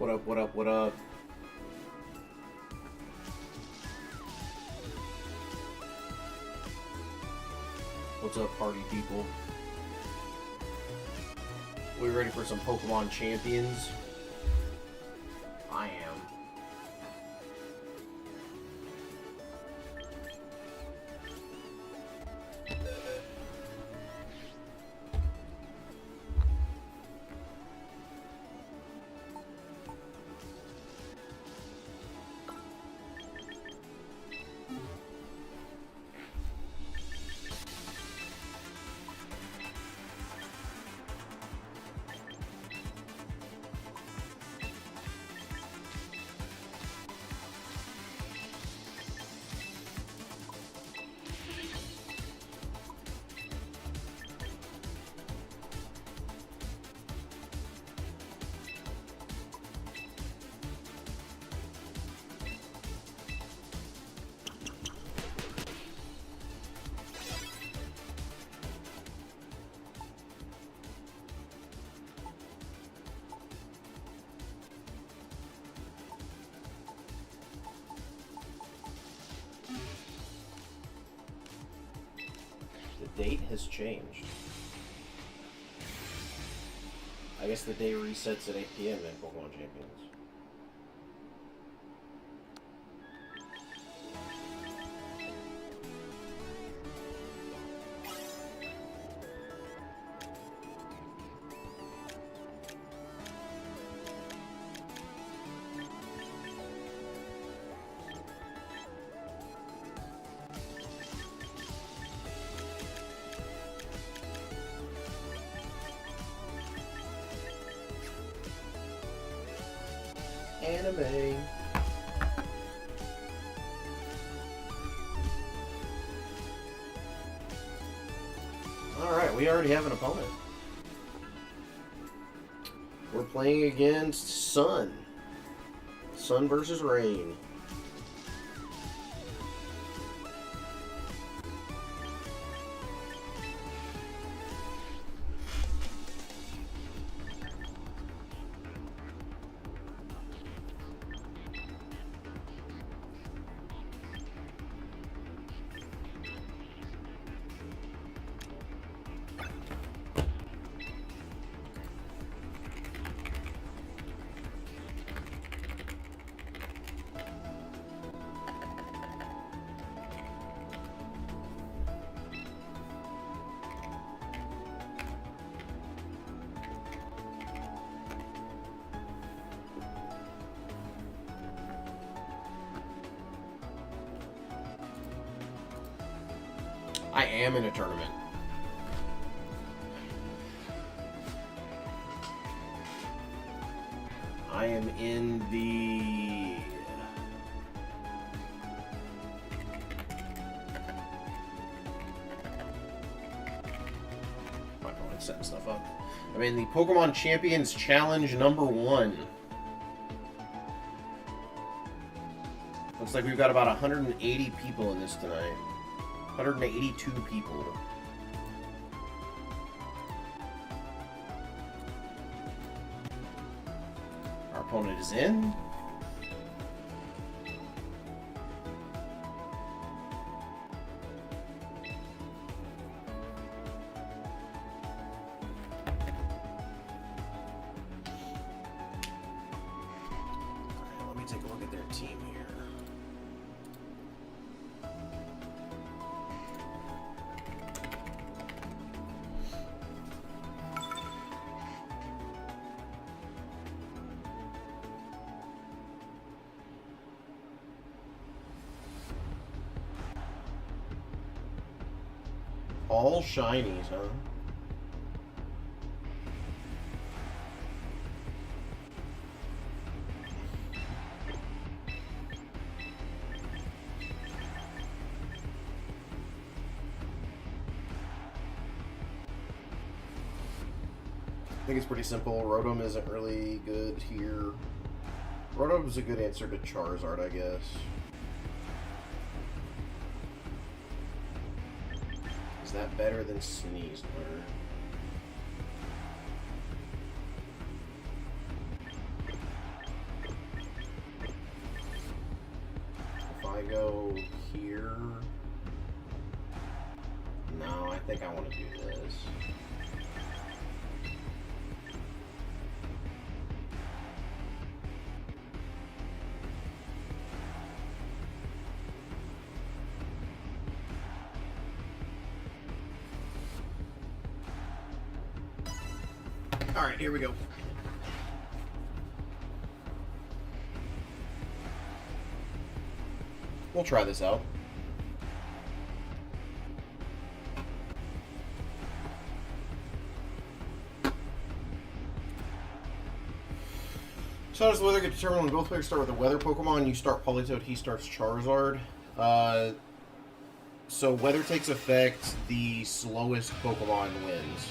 What up, what up, what up? What's up, party people? We ready for some Pokemon Champions? I am. The date has changed. I guess the day resets at 8 PM in Pokemon Champions. Anime. Alright, we already have an opponent. We're playing against Sun. Sun versus Rain. I am in a tournament. I am in the... My phone's setting stuff up. I'm in the Pokemon Champions Challenge #1. Looks like we've got about 180 people in this tonight. 182 people. Our opponent is in. Let me take a look at their team here. All shinies, huh? I think it's pretty simple. Rotom isn't really good here. Rotom's a good answer to Charizard, I guess. Is that better than Sneasler? I go here... No, I think I want to do this. Alright, here we go. We'll try this out. So how does the weather get determined when both players start with a weather Pokemon? You start Politoed, he starts Charizard. So weather takes effect, the slowest Pokemon wins.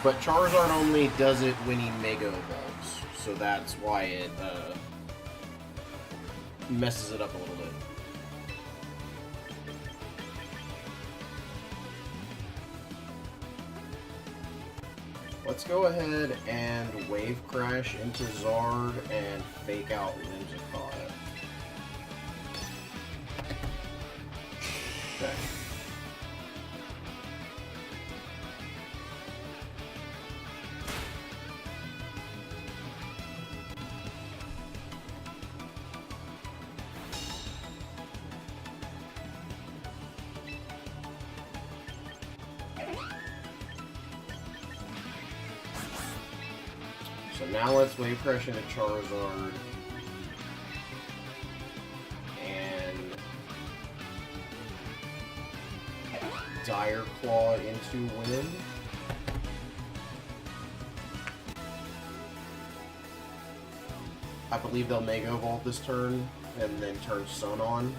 But Charizard only does it when he Mega Evolves, so that's why it messes it up a little bit. Let's go ahead and Wave Crash into Zard and fake out Whimsicott. Okay. So now let's Wave Crash into Charizard. And Dire Claw into Wind. I believe they'll Mega Evolve this turn and then turn Sun on.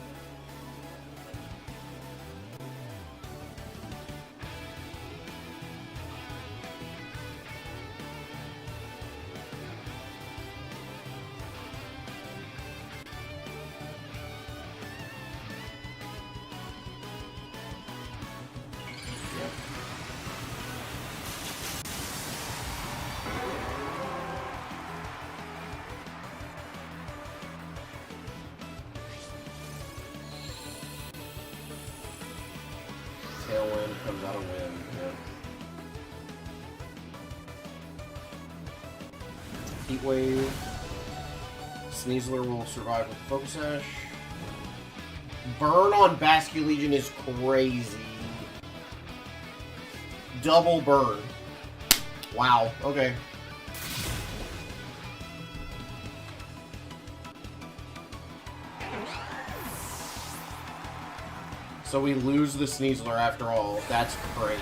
Tailwind comes out of wind. Yep. Heat Wave. Sneasler will survive with Focus Sash. Burn on Basculegion is crazy. Double burn. Wow, okay. So we lose the Sneasler after all. That's crazy.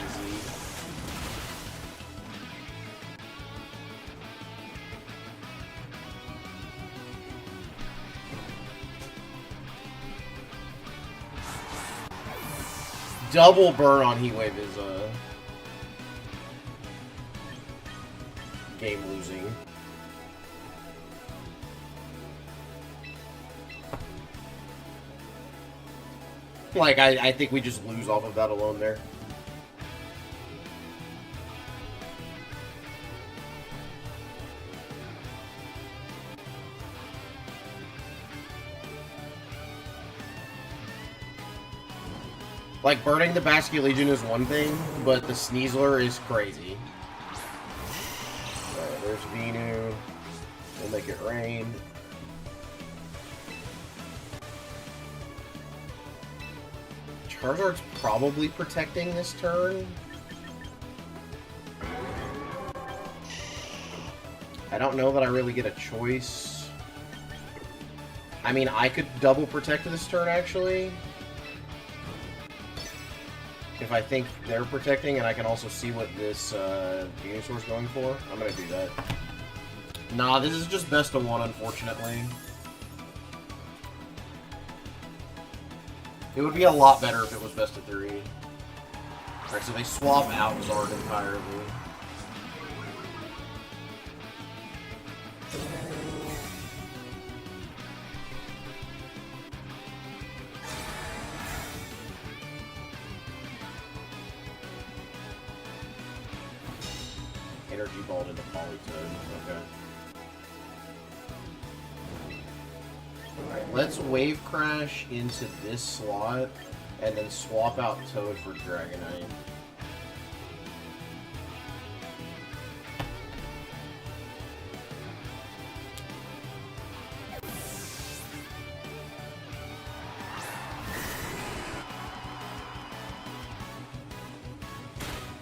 Double burn on Heatwave is game losing. Like, I think we just lose off of that alone there. Like, burning the Basculegion is one thing, but the Sneasler is crazy. Alright, there's Venu. We'll make it rain. Charizard's probably protecting this turn. I don't know that I really get a choice. I mean, I could double protect this turn, actually. If I think they're protecting, and I can also see what this Venusaur's going for. I'm gonna do that. Nah, this is just best of one, unfortunately. It would be a lot better if it was best of three. Alright, so they swap out Zard entirely. energy balled into Politoed. Okay. Alright, let's Wave Crash into this slot, and then swap out Toad for Dragonite.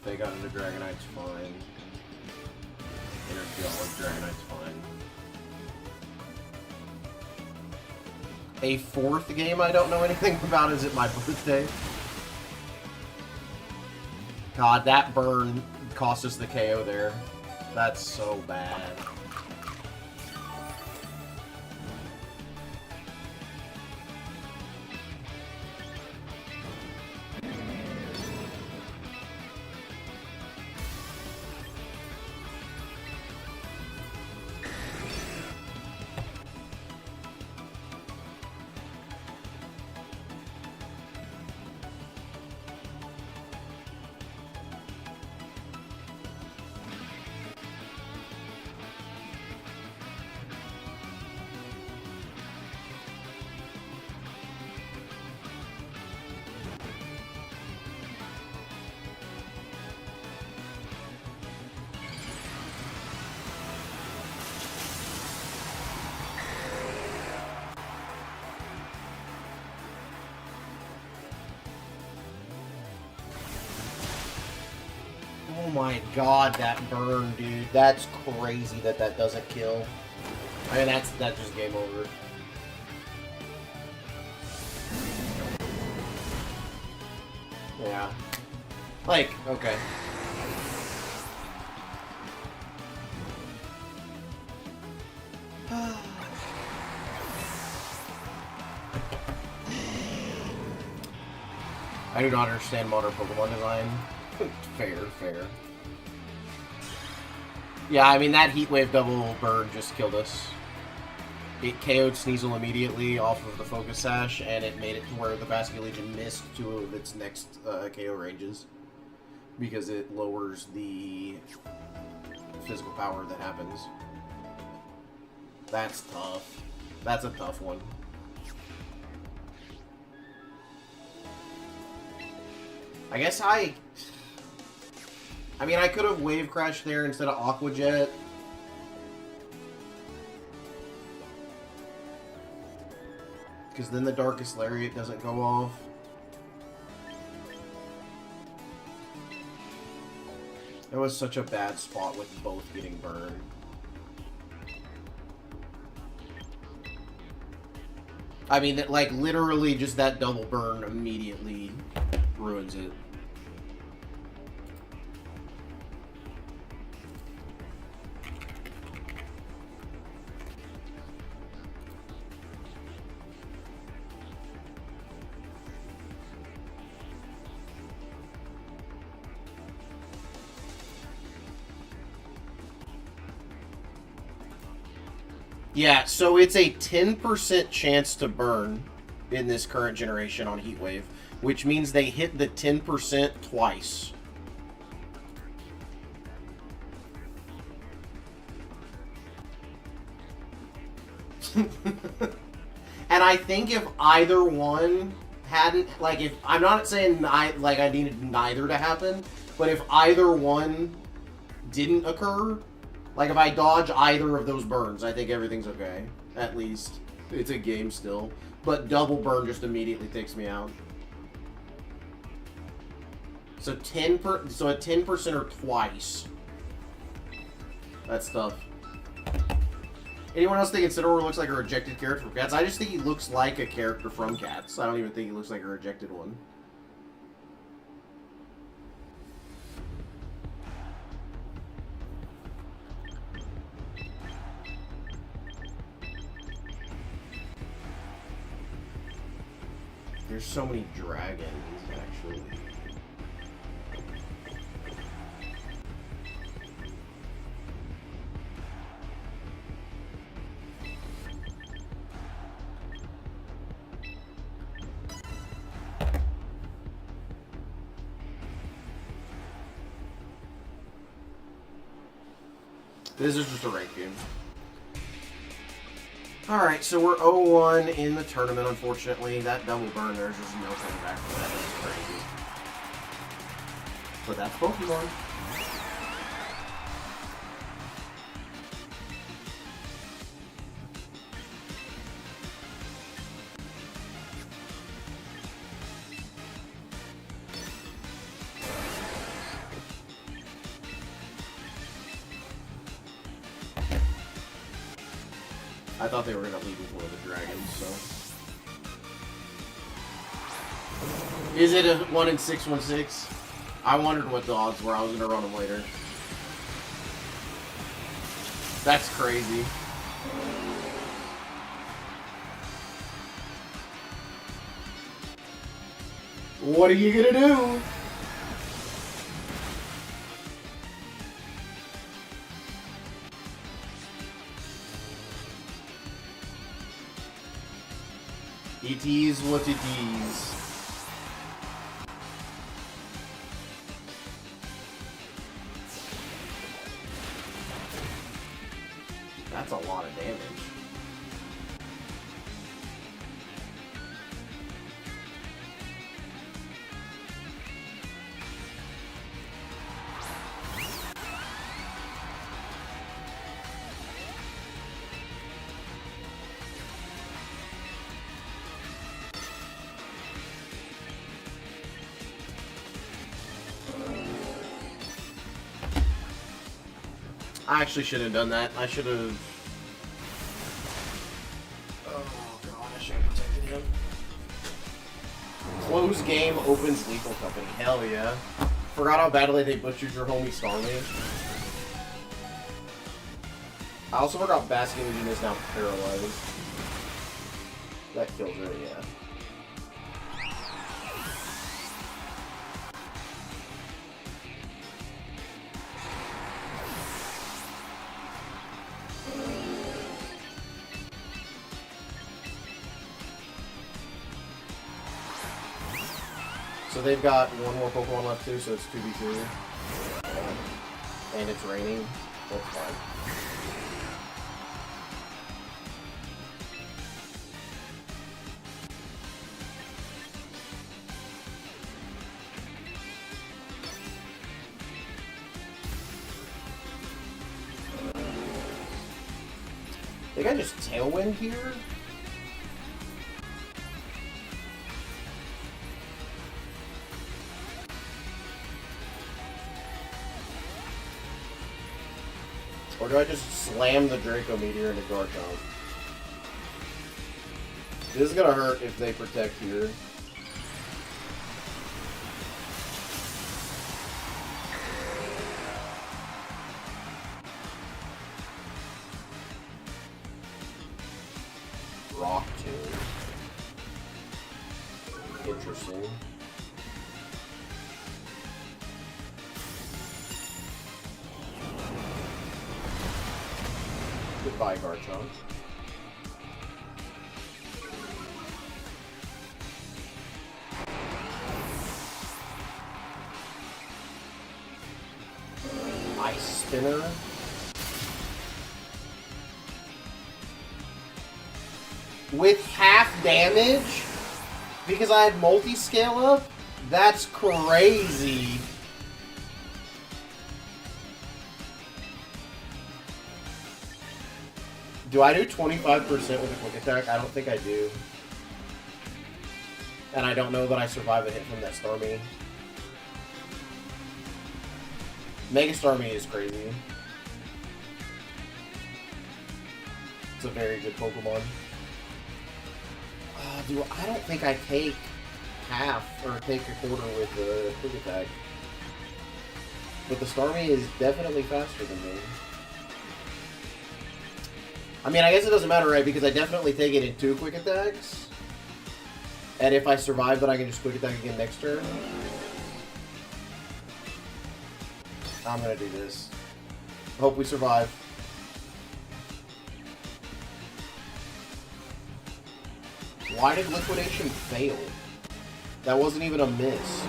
They got into Dragonite's fine. Energy all Dragonite's fine. A fourth game I don't know anything about. Is it my birthday? God, that burn cost us the KO there. That's so bad. Oh my god, that burn, dude. That's crazy that that doesn't kill. I mean, that's just game over. Yeah. Like, okay. I do not understand modern Pokemon design. Fair, fair. Yeah, I mean, that Heat Wave double burn just killed us. It KO'd Sneasel immediately off of the Focus Sash, and it made it to where the Basculin Legion missed two of its next KO ranges. Because it lowers the physical power that happens. That's tough. That's a tough one. I guess I mean, I could have Wave Crashed there instead of Aqua Jet. Because then the Darkest Lariat doesn't go off. That was such a bad spot with both getting burned. I mean, like, literally just that double burn immediately ruins it. Yeah, so it's a 10% chance to burn in this current generation on Heat Wave, which means they hit the 10% twice. And I think if either one hadn't, like, if I'm not saying I needed neither to happen, but if either one didn't occur, like, if I dodge either of those burns, I think everything's okay. At least. It's a game still. But double burn just immediately takes me out. So at 10% or twice. That's tough. Anyone else think Incineroar looks like a rejected character from Cats? I just think he looks like a character from Cats. I don't even think he looks like a rejected one. There's so many dragons, actually. This is just a ranked game. Alright, so we're 0-1 in the tournament, unfortunately. That double burn, there's just no coming back from that. That's crazy. But that's Pokemon. I thought they were going to lead with one of the dragons, so. Is it a 1 in 616? I wondered what the odds were. I was going to run them later. That's crazy. What are you going to do? It is what it is. That's a lot of damage. I actually should have done that. I should have... Oh god, I should have protected him. Close game opens Lethal Company. Hell yeah. Forgot how badly they butchered your homie Starmie. I also forgot Basking Legion is now paralyzed. That kills her, yeah. So they've got one more Pokemon left too, so it's 2v2. And it's raining. That's fine. I think I just Tailwind here? Or do I just slam the Draco Meteor into Garchomp? This is gonna hurt if they protect here. Rock Tomb. Interesting. Goodbye, Garchomp. Ice Spinner. With half damage? Because I had multi-scale up? That's crazy. Do I do 25% with a quick attack? I don't think I do. And I don't know that I survive a hit from that Starmie. Mega Starmie is crazy. It's a very good Pokemon. I don't think I take half or take a quarter with the quick attack. But the Starmie is definitely faster than me. I mean, I guess it doesn't matter, right? Because I definitely take it in 2 quick attacks. And if I survive, then I can just quick attack again next turn. I'm gonna do this. Hope we survive. Why did Liquidation fail? That wasn't even a miss.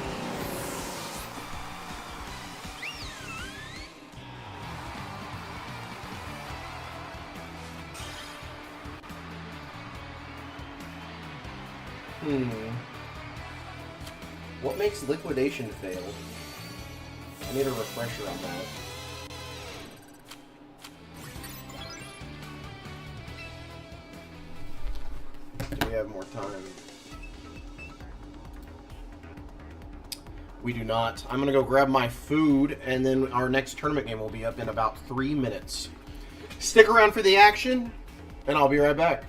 What makes liquidation fail? I need a refresher on that. Do we have more time? We do not. I'm going to go grab my food, and then our next tournament game will be up in about 3 minutes. Stick around for the action, and I'll be right back.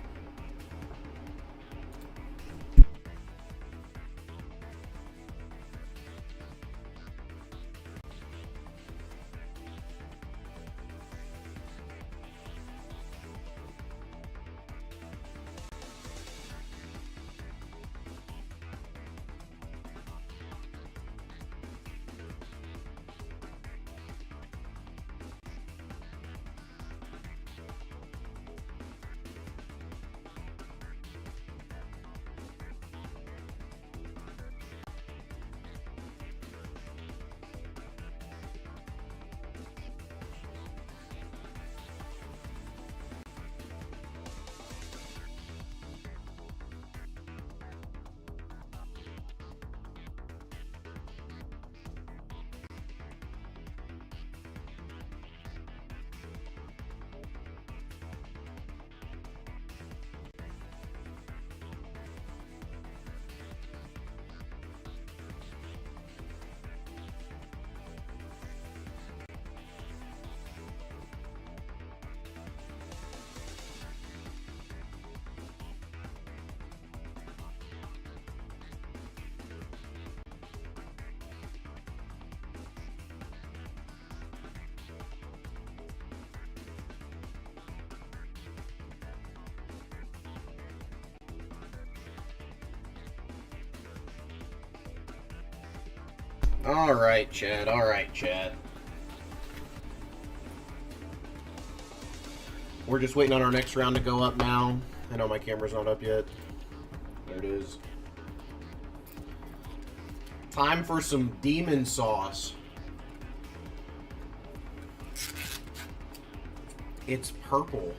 Alright, Chad. Alright, Chad. We're just waiting on our next round to go up now. I know my camera's not up yet. There it is. Time for some demon sauce. It's purple.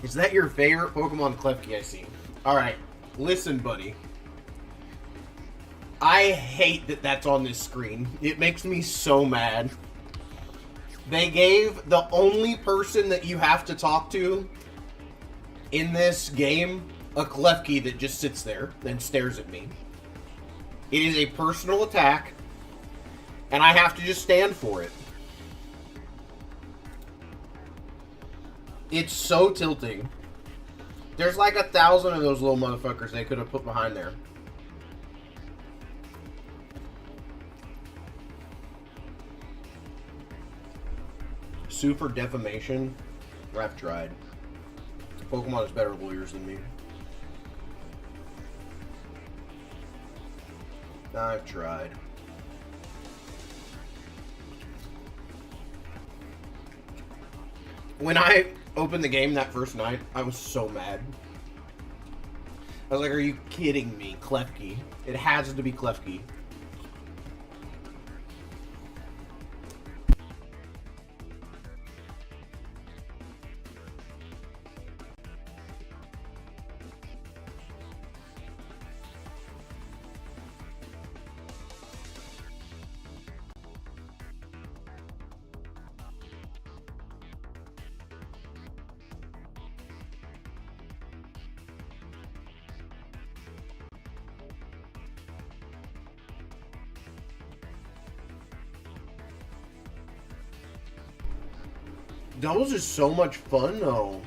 Is that your favorite Pokemon, Klefki? I see. Alright, listen, buddy. I hate that that's on this screen. It makes me so mad. They gave the only person that you have to talk to in this game a Klefki that just sits there and stares at me. It is a personal attack, and I have to just stand for it. It's so tilting. There's like 1,000 of those little motherfuckers they could have put behind there. Sue for defamation? I've tried. Pokemon has better lawyers than me. I've tried. When I opened the game that first night, I was so mad. I was like, are you kidding me? Klefki. It has to be Klefki. Doubles is so much fun, though.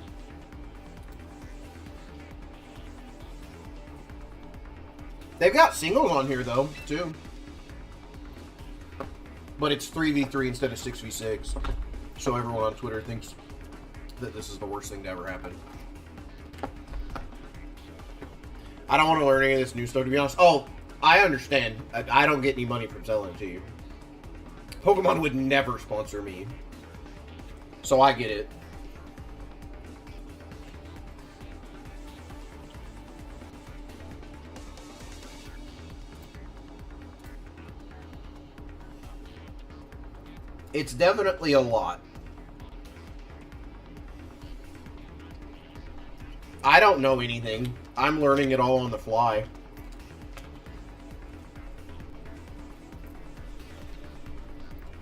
They've got singles on here, though, too. But it's 3v3 instead of 6v6. So everyone on Twitter thinks that this is the worst thing to ever happen. I don't want to learn any of this new stuff, to be honest. Oh, I understand. I don't get any money from selling it to you. Pokemon would never sponsor me. So I get it. It's definitely a lot. I don't know anything. I'm learning it all on the fly.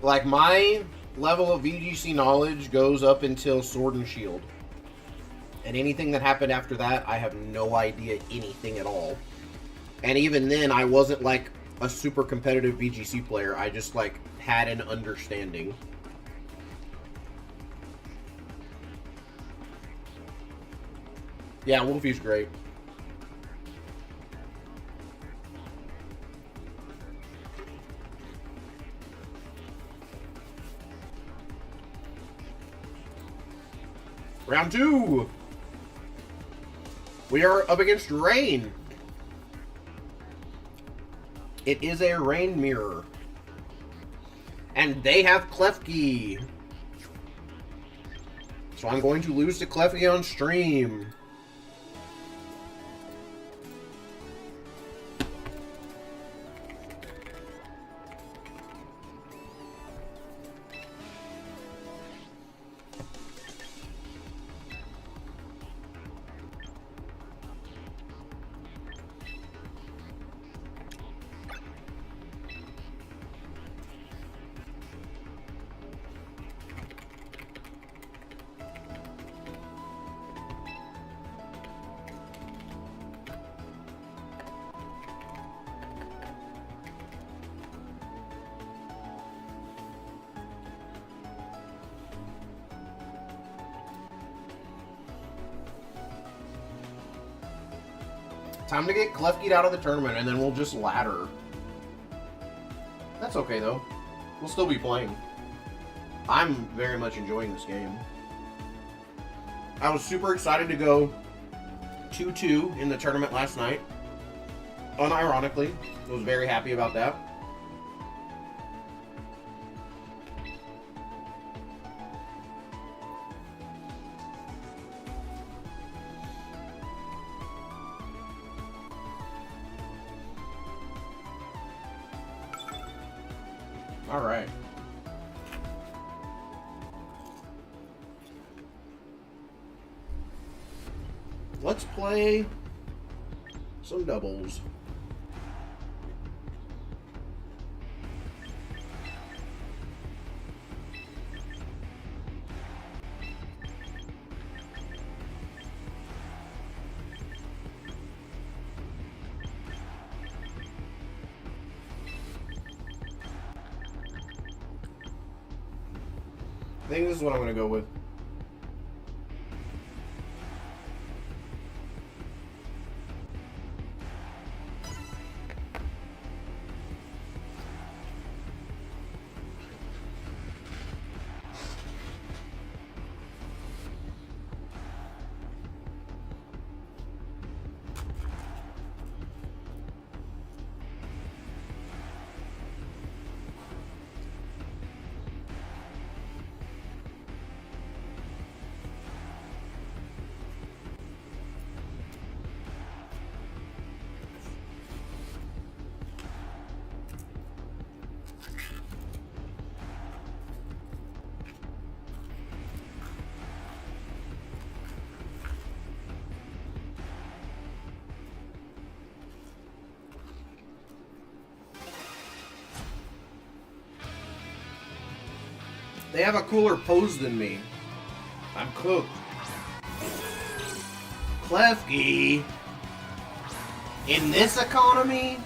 Like, my level of VGC knowledge goes up until Sword and Shield. And anything that happened after that, I have no idea anything at all. And even then, I wasn't like a super competitive VGC player. I just like had an understanding. Yeah, Wolfie's great. Round 2! We are up against Rain. It is a Rain mirror. And they have Klefki. So I'm going to lose to Klefki on stream. Time to get Klefki out of the tournament, and then we'll just ladder. That's okay, though. We'll still be playing. I'm very much enjoying this game. I was super excited to go 2-2 in the tournament last night. Unironically, I was very happy about that. All right. Let's play some doubles. I think this is what I'm going to go with. They have a cooler pose than me. I'm cooked. Klefki. In this economy?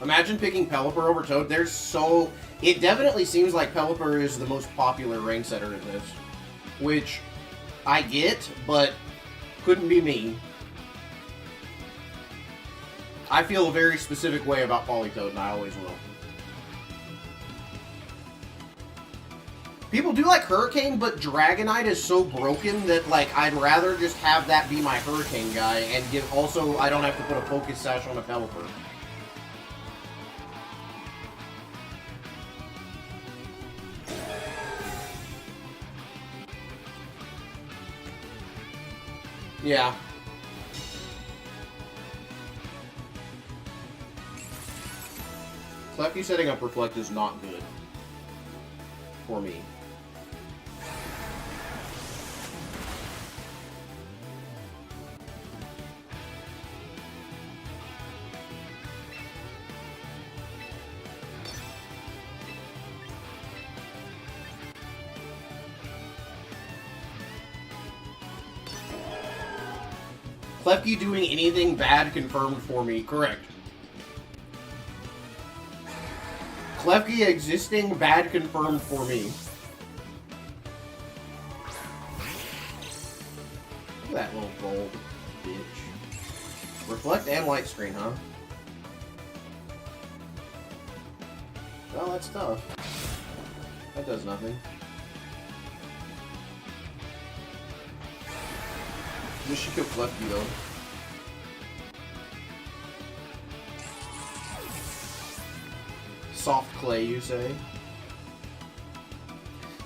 Imagine picking Pelipper over Toad. There's so... It definitely seems like Pelipper is the most popular ring setter in this. Which I get, but couldn't be me. I feel a very specific way about Politoed, and I always will. People do like Hurricane, but Dragonite is so broken that, like, I'd rather just have that be my Hurricane guy, and give also, I don't have to put a Focus Sash on a Pelipper. Yeah. Klefki setting up Reflect is not good. For me. Klefki doing anything bad confirmed for me. Correct. Klefki existing bad confirmed for me. Look at that little gold bitch. Reflect and light screen, huh? Well, that's tough. That does nothing. This should kill Klefki, though. Soft clay, you say?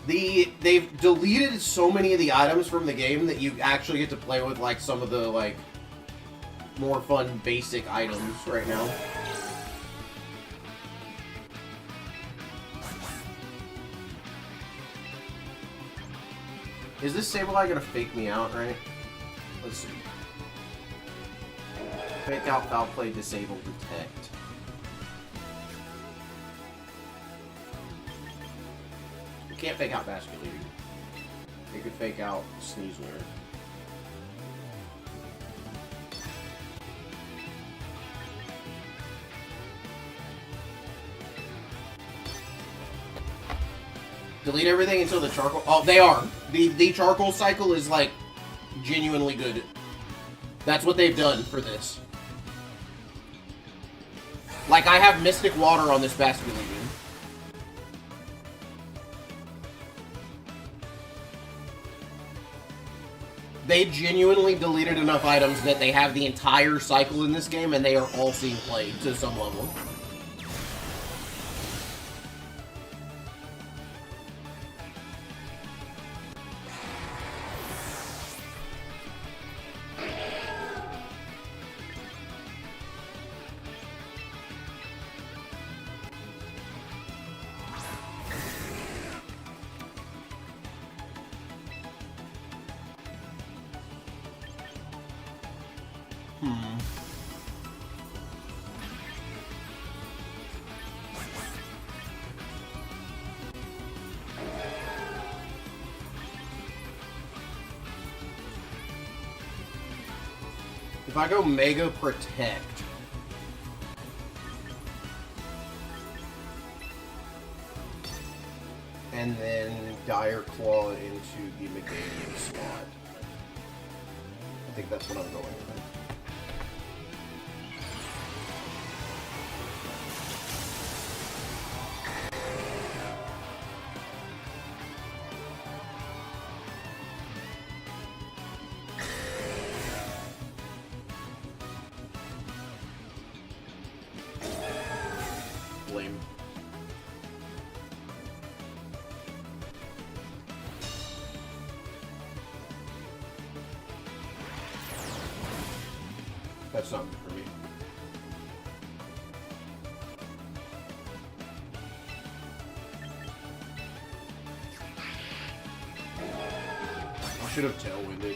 They've deleted so many of the items from the game that you actually get to play with, like, some of the, like, more fun basic items right now. Is this Sableye gonna fake me out, right? Let's see. Fake out, foul play, disable, detect. You can't fake out Basculeating. You could fake out Sneasler. Delete everything until the charcoal... Oh, they are. The charcoal cycle is, like, genuinely good. That's what they've done for this. Like, I have Mystic Water on this Basculeating. They genuinely deleted enough items that they have the entire cycle in this game, and they are all seeing play to some level. If I go Mega Protect... and then Dire Claw into the Meganium slot. I think that's what I'm going with. Lame. That's not good for me. I should have tailwinded.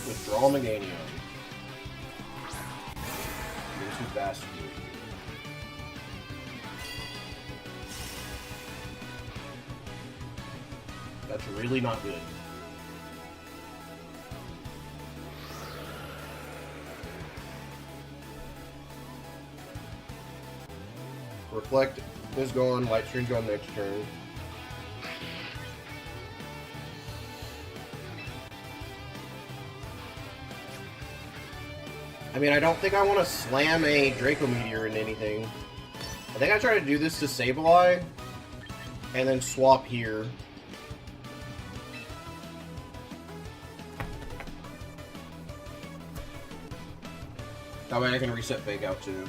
Withdraw Meganium. Into Basculeating. That's really not good. Reflect is gone, Light Stream's gone next turn. I mean, I don't think I want to slam a Draco Meteor into anything. I think I try to do this to Sableye, and then swap here. That way I can reset Fake Out too.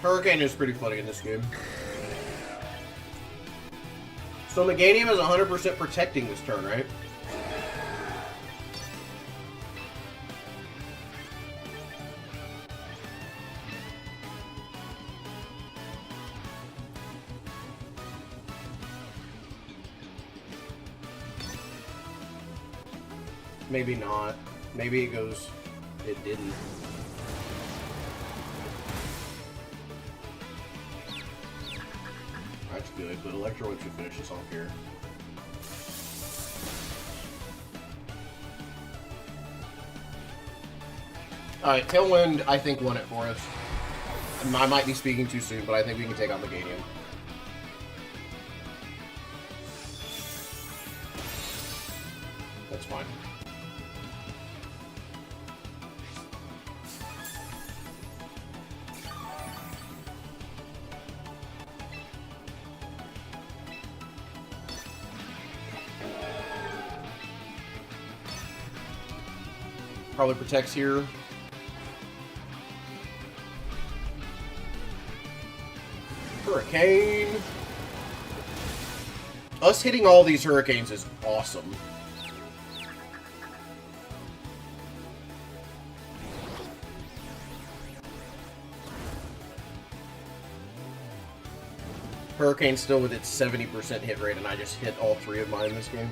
Hurricane is pretty funny in this game. So Meganium is 100% protecting this turn, right? Maybe not. Maybe it goes... It didn't. That's good, but Electrowave should finish this off here. Alright, Tailwind, I think, won it for us. I might be speaking too soon, but I think we can take on Meganium. That's fine. Probably protects here. Hurricane. Us hitting all these hurricanes is awesome. Hurricane still with its 70% hit rate, and I just hit all three of mine in this game.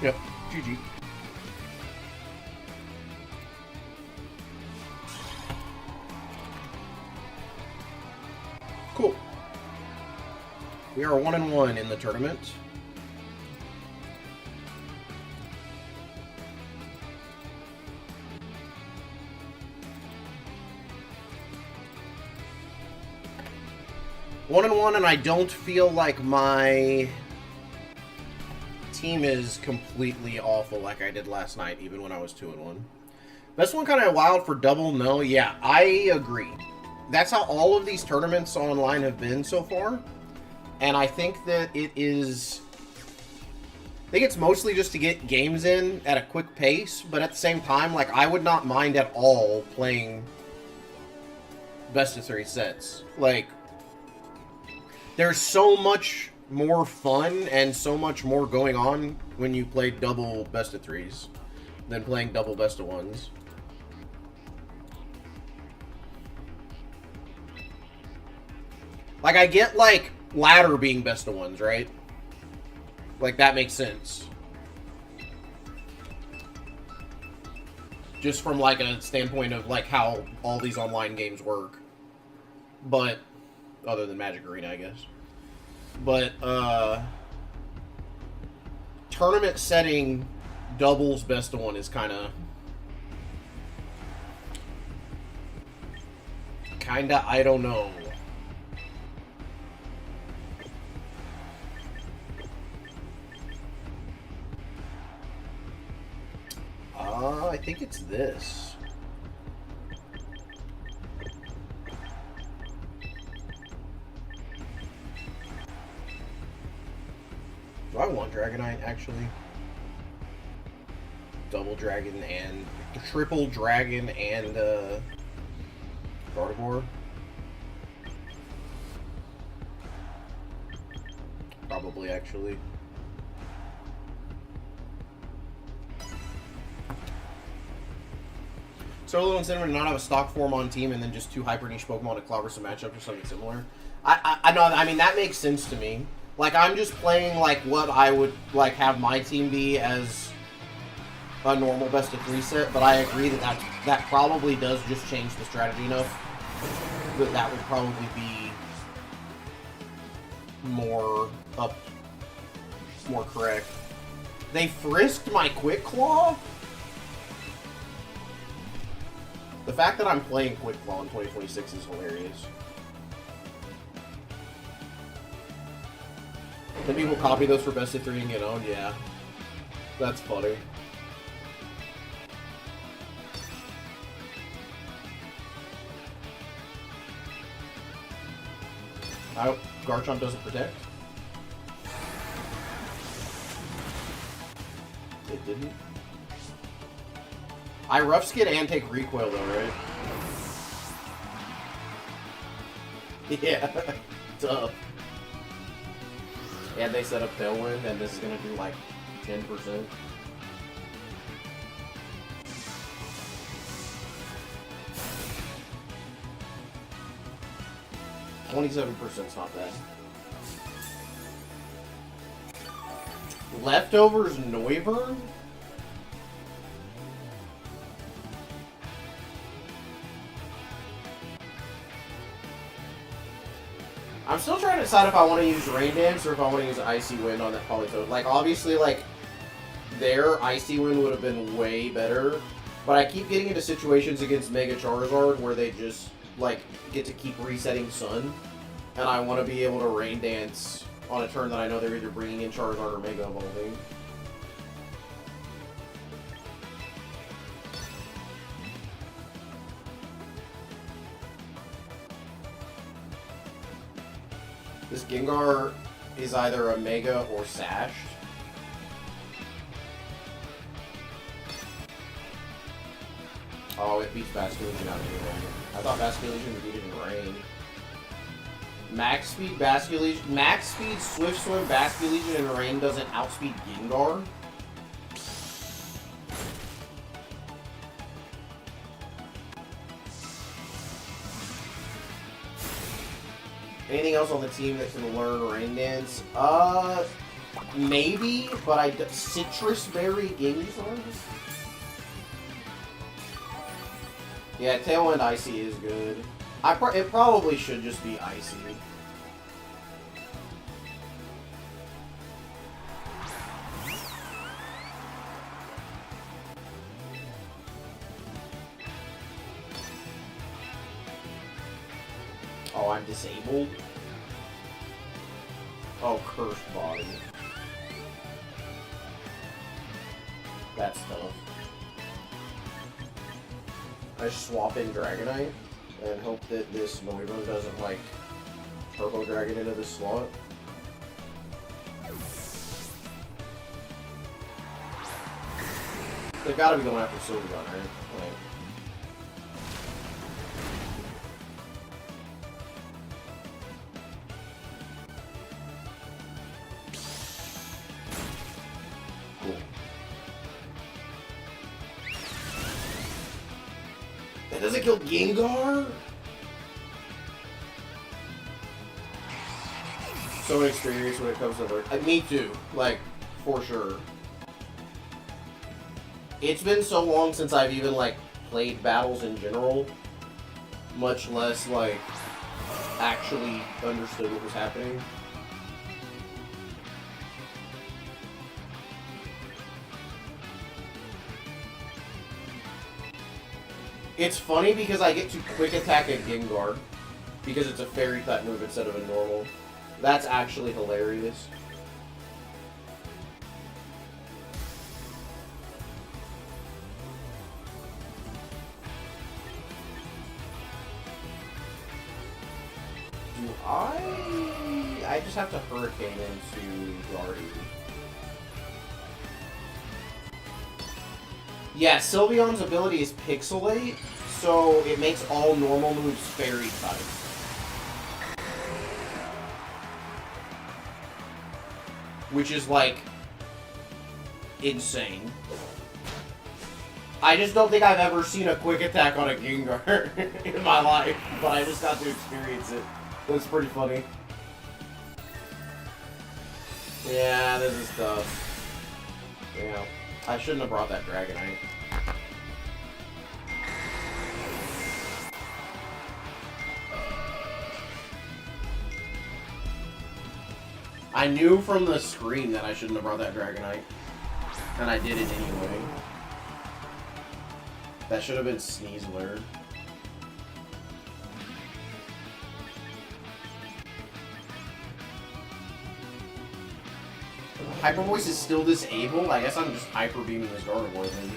Yep, GG. Cool. We are 1-1 in the tournament. One and one, and I don't feel like my team is completely awful like I did last night, even when I was 2-1. Best one kind of wild for double? No, yeah, I agree. That's how all of these tournaments online have been so far, and I think that it is... I think it's mostly just to get games in at a quick pace, but at the same time, like, I would not mind at all playing best of 3 sets. Like, there's so much more fun and so much more going on when you play double best of 3s than playing double best of 1s. Like, I get, like, ladder being best of 1s, right? Like, that makes sense. Just from, like, a standpoint of, like, how all these online games work. But, other than Magic Arena, I guess. But, tournament setting doubles best of 1 is kinda, I don't know. I think it's this. Do I want Dragonite, actually? Double Dragon and... Triple Dragon and, Gardevoir? Probably, actually. Solo and Cinnamon not have a stock form on team and then just 2 hyper niche Pokemon to Clobbers and matchup or something similar. I know, I mean, that makes sense to me. Like, I'm just playing, like, what I would, like, have my team be as a normal best of 3 set, but I agree that that probably does just change the strategy enough that that would probably be more correct. They frisked my Quick Claw? The fact that I'm playing Quick Claw in 2026 is hilarious. Can people copy those for best of 3 and get owned? Yeah. That's funny. I hope Garchomp doesn't protect. It didn't. I rough skid and take recoil though, right? Yeah. Tough. And they set up Tailwind, and this is gonna do like 10%. %'s not bad. Leftovers Noivern? I'm still trying to decide if I want to use Rain Dance or if I want to use Icy Wind on that Politoed. Like, obviously, like, their Icy Wind would have been way better, but I keep getting into situations against Mega Charizard where they just, like, get to keep resetting Sun, and I want to be able to Rain Dance on a turn that I know they're either bringing in Charizard or Mega Evolving. This Gengar is either a Mega or Sashed. Oh, it beats Basculegion out anyway. I thought Basculegion would beat it in Rain. Max Speed Basculegion... Max Speed Swift Swim Basculegion in Rain doesn't outspeed Gengar? Anything else on the team that can learn Rain Dance? Maybe, but Citrus Berry Gengar? Yeah, Tailwind Icy is good. It probably should just be Icy. Oh, I'm disabled? Oh, Cursed Body. That's tough. I just swap in Dragonite and hope that this Noivern doesn't, like, Turbo Dragon into this slot. They've got to be going after Sylveon, right? Like, that doesn't kill Gengar? So inexperienced when it comes to work. Me too. Like, for sure. It's been so long since I've even, like, played battles in general. Much less, like, actually understood what was happening. It's funny because I get to quick attack a Gengar because it's a fairy type move instead of a normal. That's actually hilarious. I just have to Hurricane into Guardian. Yeah, Sylveon's ability is Pixelate, so it makes all normal moves Fairy type. Which is, like, insane. I just don't think I've ever seen a quick attack on a Gengar in my life, but I just got to experience it. That's pretty funny. Yeah, this is tough. Yeah, I shouldn't have brought that Dragonite. I knew from the screen that I shouldn't have brought that Dragonite. And I did it anyway. That should have been Sneasler. Hyper Voice is still disabled? I guess I'm just Hyper Beaming this Gardevoir then.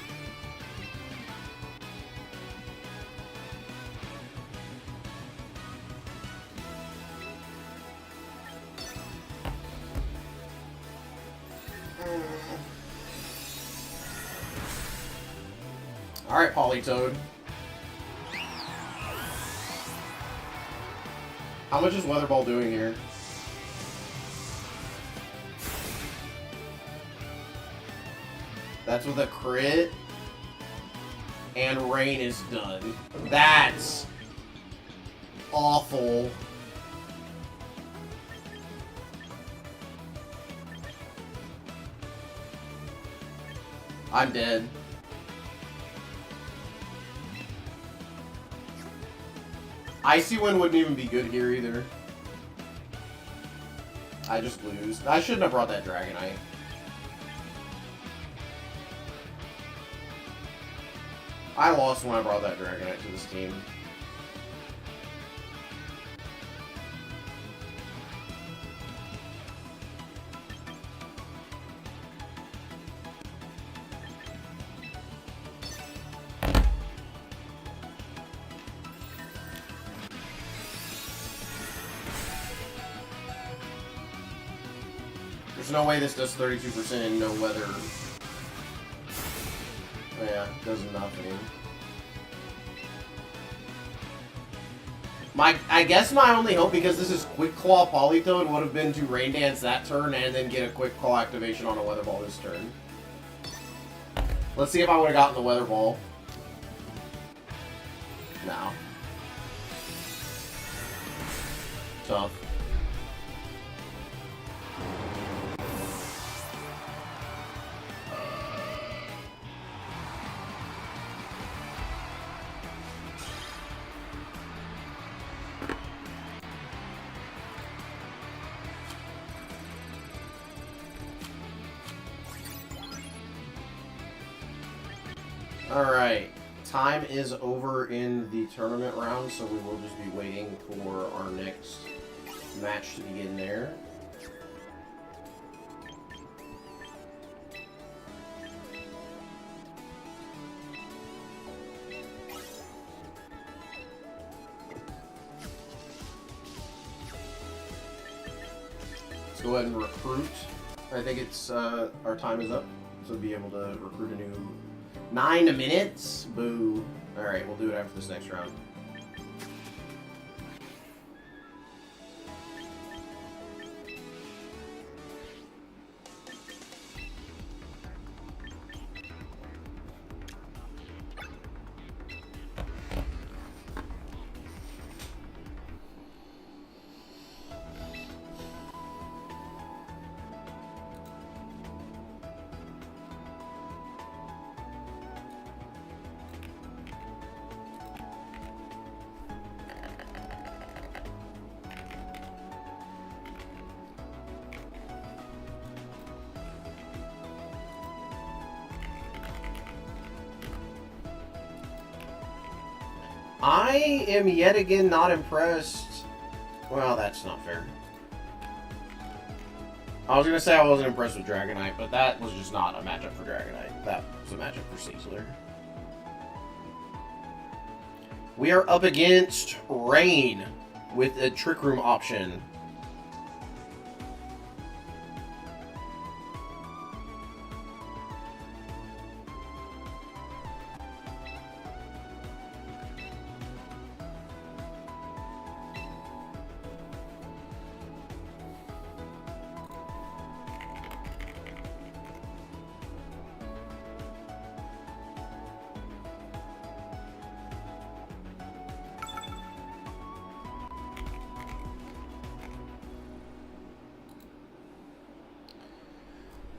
Alright, Politoed. How much is Weather Ball doing here? That's with a crit. And Rain is done. That's awful. I'm dead. Icy Wind wouldn't even be good here either. I just lose. I shouldn't have brought that Dragonite. I lost when I brought that Dragonite to this team. There's no way this does 32% in no weather. Yeah, it does nothing. I guess my only hope, because this is Quick Claw Politoed, would have been to Rain Dance that turn and then get a Quick Claw activation on a Weather Ball this turn. Let's see if I would have gotten the Weather Ball. No. Tough. Alright, time is over in the tournament round, so we will just be waiting for our next match to begin there. Let's go ahead and recruit. I think it's, our time is up, so we'll be able to recruit a new 9 minutes? Boo. Alright, we'll do it after this next round. I am yet again not impressed. Well, that's not fair. I was gonna say I wasn't impressed with Dragonite, but that was just not a matchup for Dragonite. That was a matchup for Sneasler. We are up against Rain. with a Trick Room option.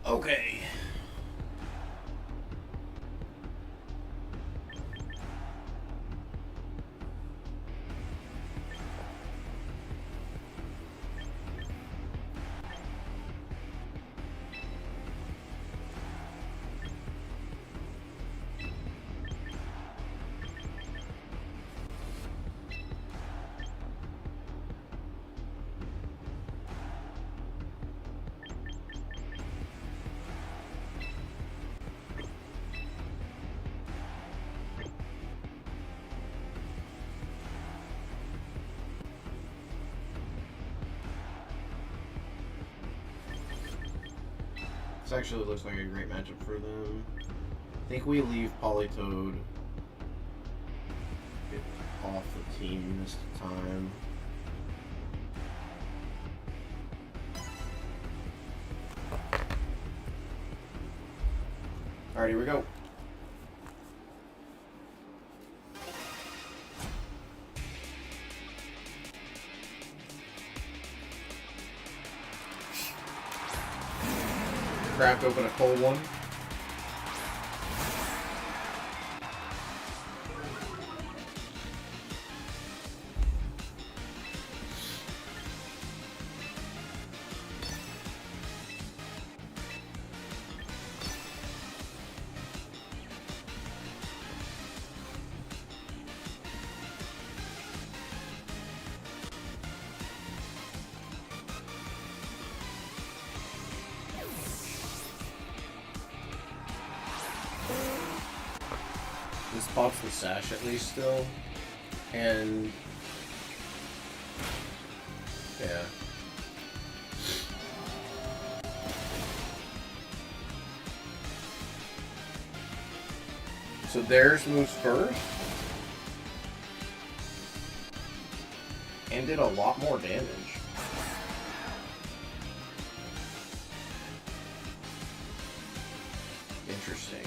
Okay. This actually looks like a great matchup for them. I think we leave Politoed off the team this time. Alright, here we go. Cracked open a cold one. This pops the sash at least still, and yeah. So theirs moves first, and did a lot more damage. Interesting.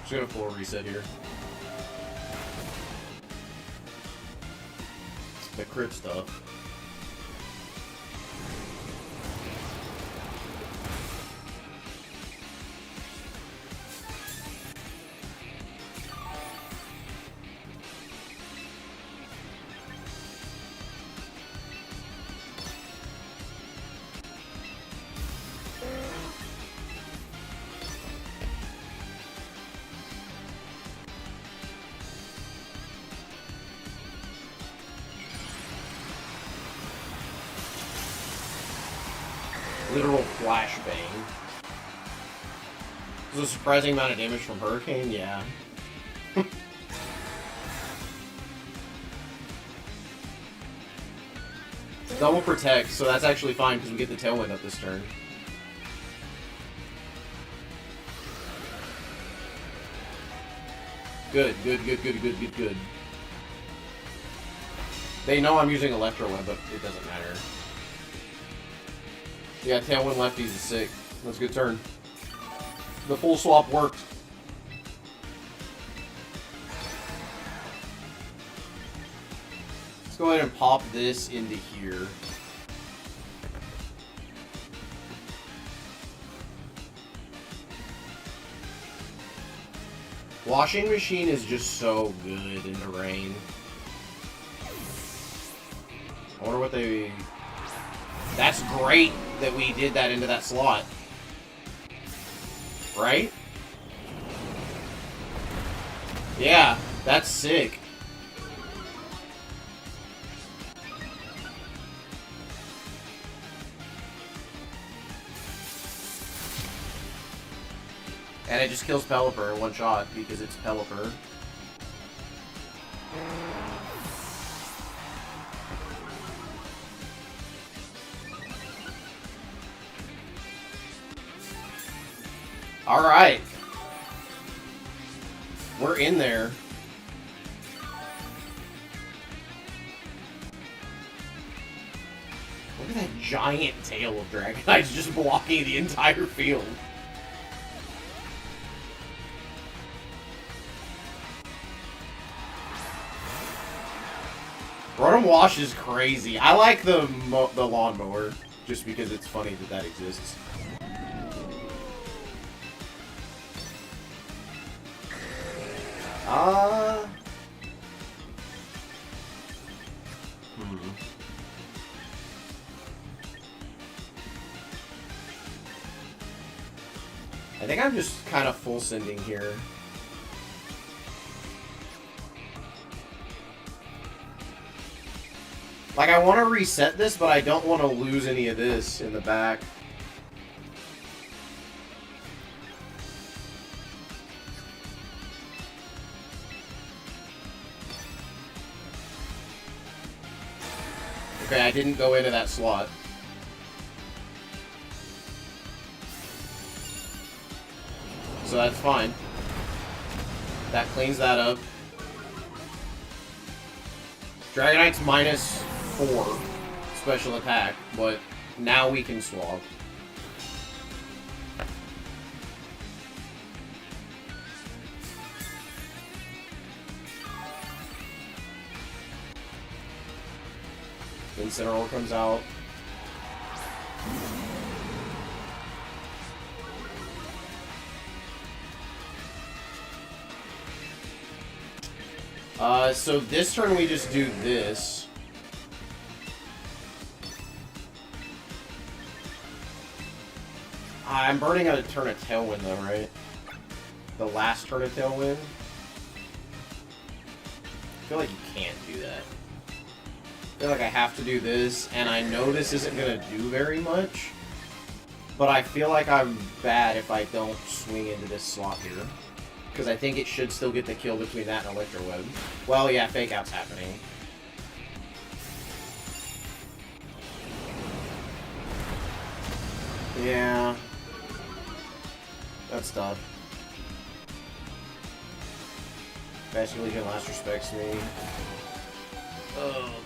Just gonna full reset here. The crit stuff. Literal flashbang. This is a surprising amount of damage from Hurricane, yeah. Double protect, so that's actually fine because we get the Tailwind up this turn. Good, good, good, good, good, good, good. They know I'm using Electro Web, but it doesn't matter. Yeah, Tailwind lefties is sick. That's a good turn. The full swap worked. Let's go ahead and pop this into here. Washing Machine is just so good in the rain. I wonder what they... That's great that we did that into that slot. Right? Yeah, that's sick. And it just kills Pelipper in one shot because it's Pelipper. Alright. We're in there. Look at that giant tail of Dragonites just blocking the entire field. Rotom Wash is crazy. I like the lawnmower just because it's funny that that exists. I think I'm just kind of full sending here. Like, I want to reset this, but I don't want to lose any of this in the back. Okay, I didn't go into that slot. So that's fine. That cleans that up. Dragonite's -4 special attack, but now we can swap. Incineroar comes out. So this turn we just do this. I'm burning out a turn of Tailwind though, right? The last turn of Tailwind? I feel like you can't do that. I feel like I have to do this, and I know this isn't going to do very much, but I feel like I'm bad if I don't swing into this slot here. Because I think it should still get the kill between that and Electro Web. Well, yeah, Fake Out's happening. Yeah. That's tough. Bastion Legion last respects me. Oh, God.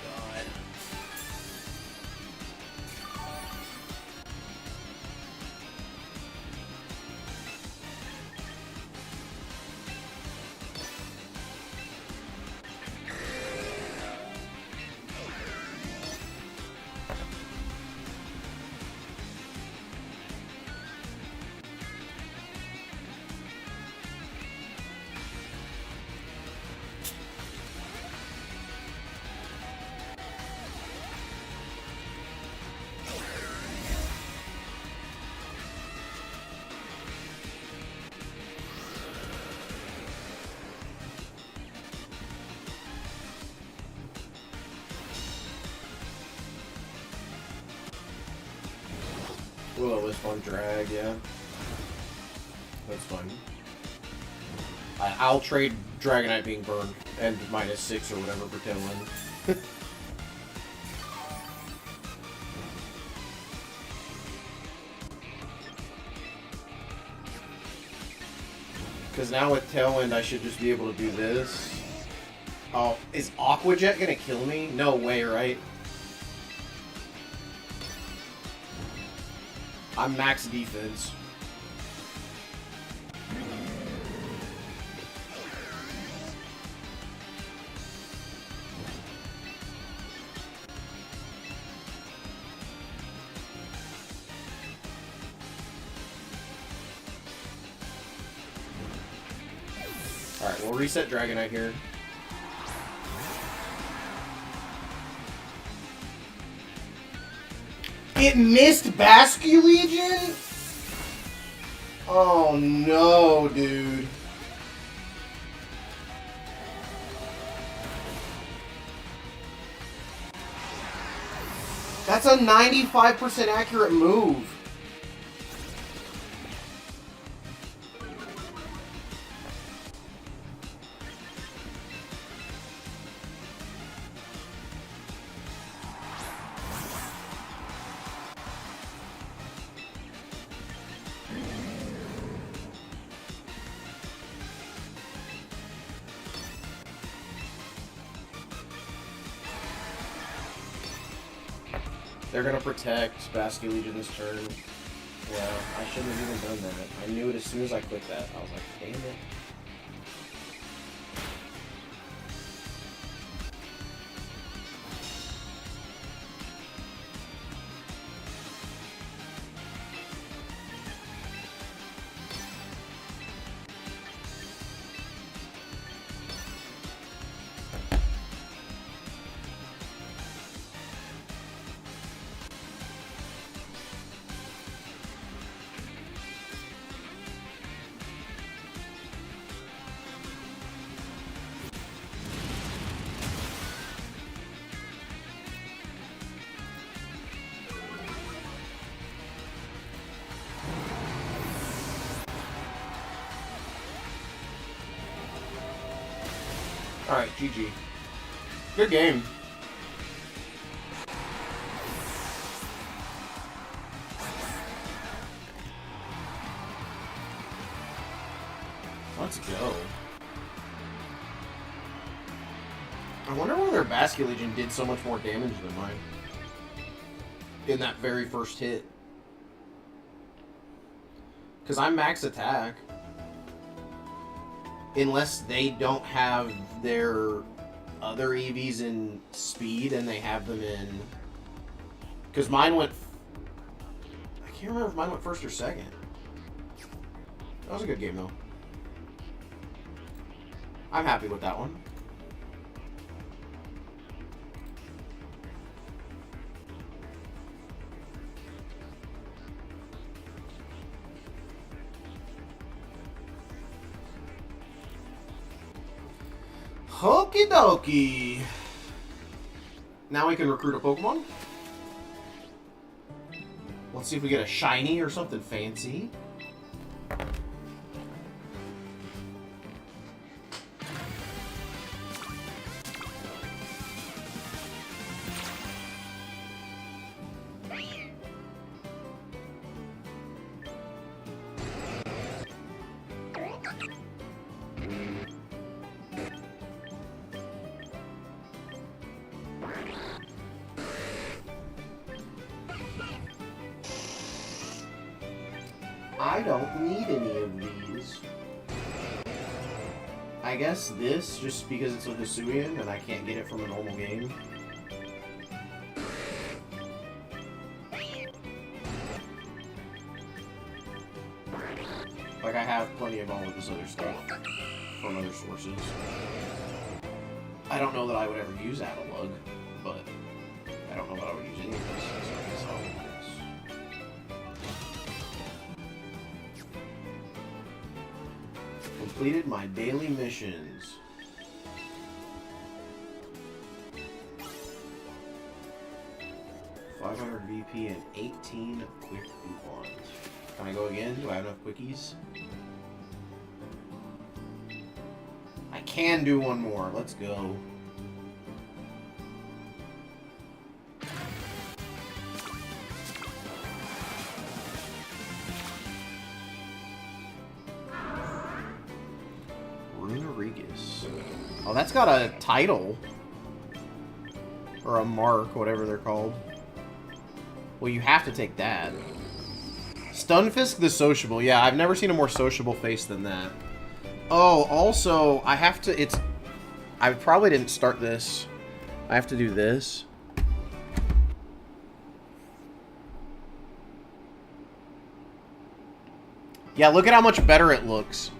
Ooh, it was fun drag, yeah. That's fun. I'll trade Dragonite being burned and -6 or whatever for Tailwind. Because now with Tailwind, I should just be able to do this. Oh, is Aqua Jet gonna kill me? No way, right? I'm max defense. Alright, we'll reset Dragonite here. It missed Basculegion? Oh no, dude. That's a 95% accurate move. They're gonna protect Basculegion this turn. Yeah, I shouldn't have even done that. I knew it as soon as I clicked that. I was like, damn it. Alright, GG. Good game. Let's go. I wonder why their Basculegion did so much more damage than mine. In that very first hit. Because I'm max attack. Unless they don't have their other EVs in speed and they have them in... Because mine went... I can't remember if mine went first or second. That was a good game, though. I'm happy with that one. Okie dokie. Now we can recruit a Pokemon. Let's see if we get a shiny or something fancy. I don't need any of these. I guess this, just because it's a Hisuian and I can't get it from a normal game. Like, I have plenty of all of this other stuff from other sources. I don't know that I would ever use Adelug, but I don't know that I would use any of this, so I guess I'll use this. Completed my daily missions. $500 VP and 18 quick coupons. Can I go again? Do I have enough quickies? I can do one more. Let's go. Oh, that's got a title. Or a mark, whatever they're called. Well, you have to take that. Stunfisk the Sociable. Yeah, I've never seen a more sociable face than that. Oh, also, I have to... I probably didn't start this. I have to do this. Yeah, look at how much better it looks.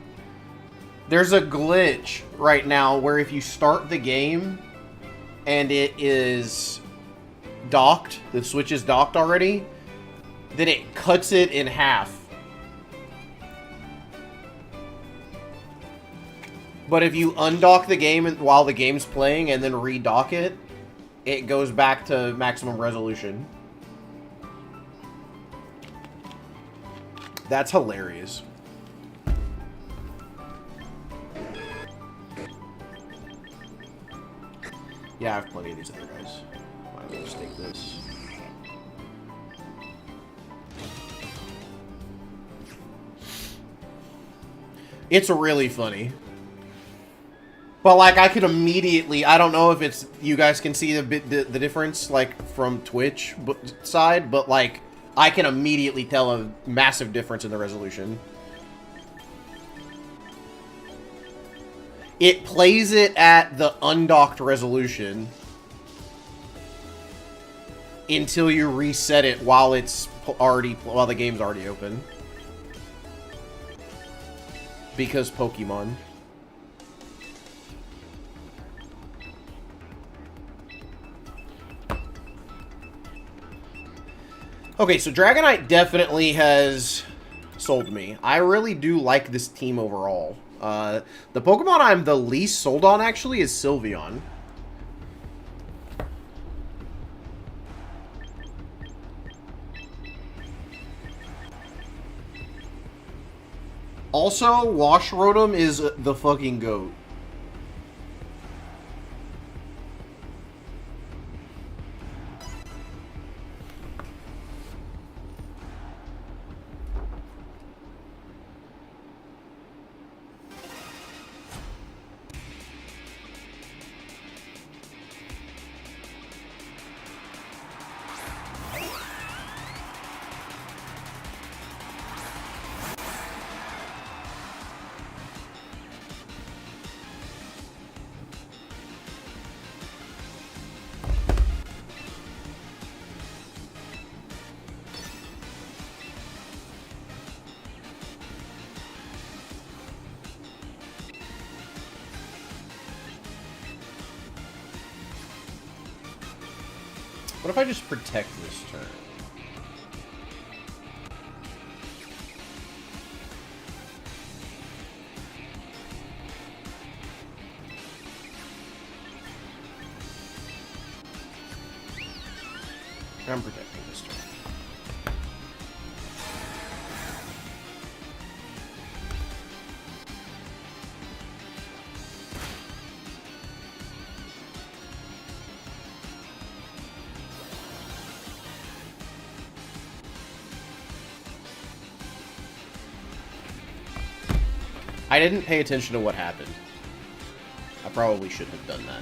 There's a glitch right now where if you start the game and it is docked, the Switch is docked already, then it cuts it in half. But if you undock the game while the game's playing and then redock it, it goes back to maximum resolution. That's hilarious. Yeah, I have plenty of these other guys. Might as well just take this. It's really funny. But, like, I could immediately... I don't know if it's... You guys can see the difference, like, from Twitch side, but, like, I can immediately tell a massive difference in the resolution. It plays it at the undocked resolution until you reset it while the game's already open. Because Pokemon. Okay, so Dragonite definitely has sold me. I really do like this team overall. The Pokemon I'm the least sold on, actually, is Sylveon. Also, Washrotom is the fucking GOAT. What if I just protect this turn? I'm protecting this turn. I didn't pay attention to what happened. I probably shouldn't have done that.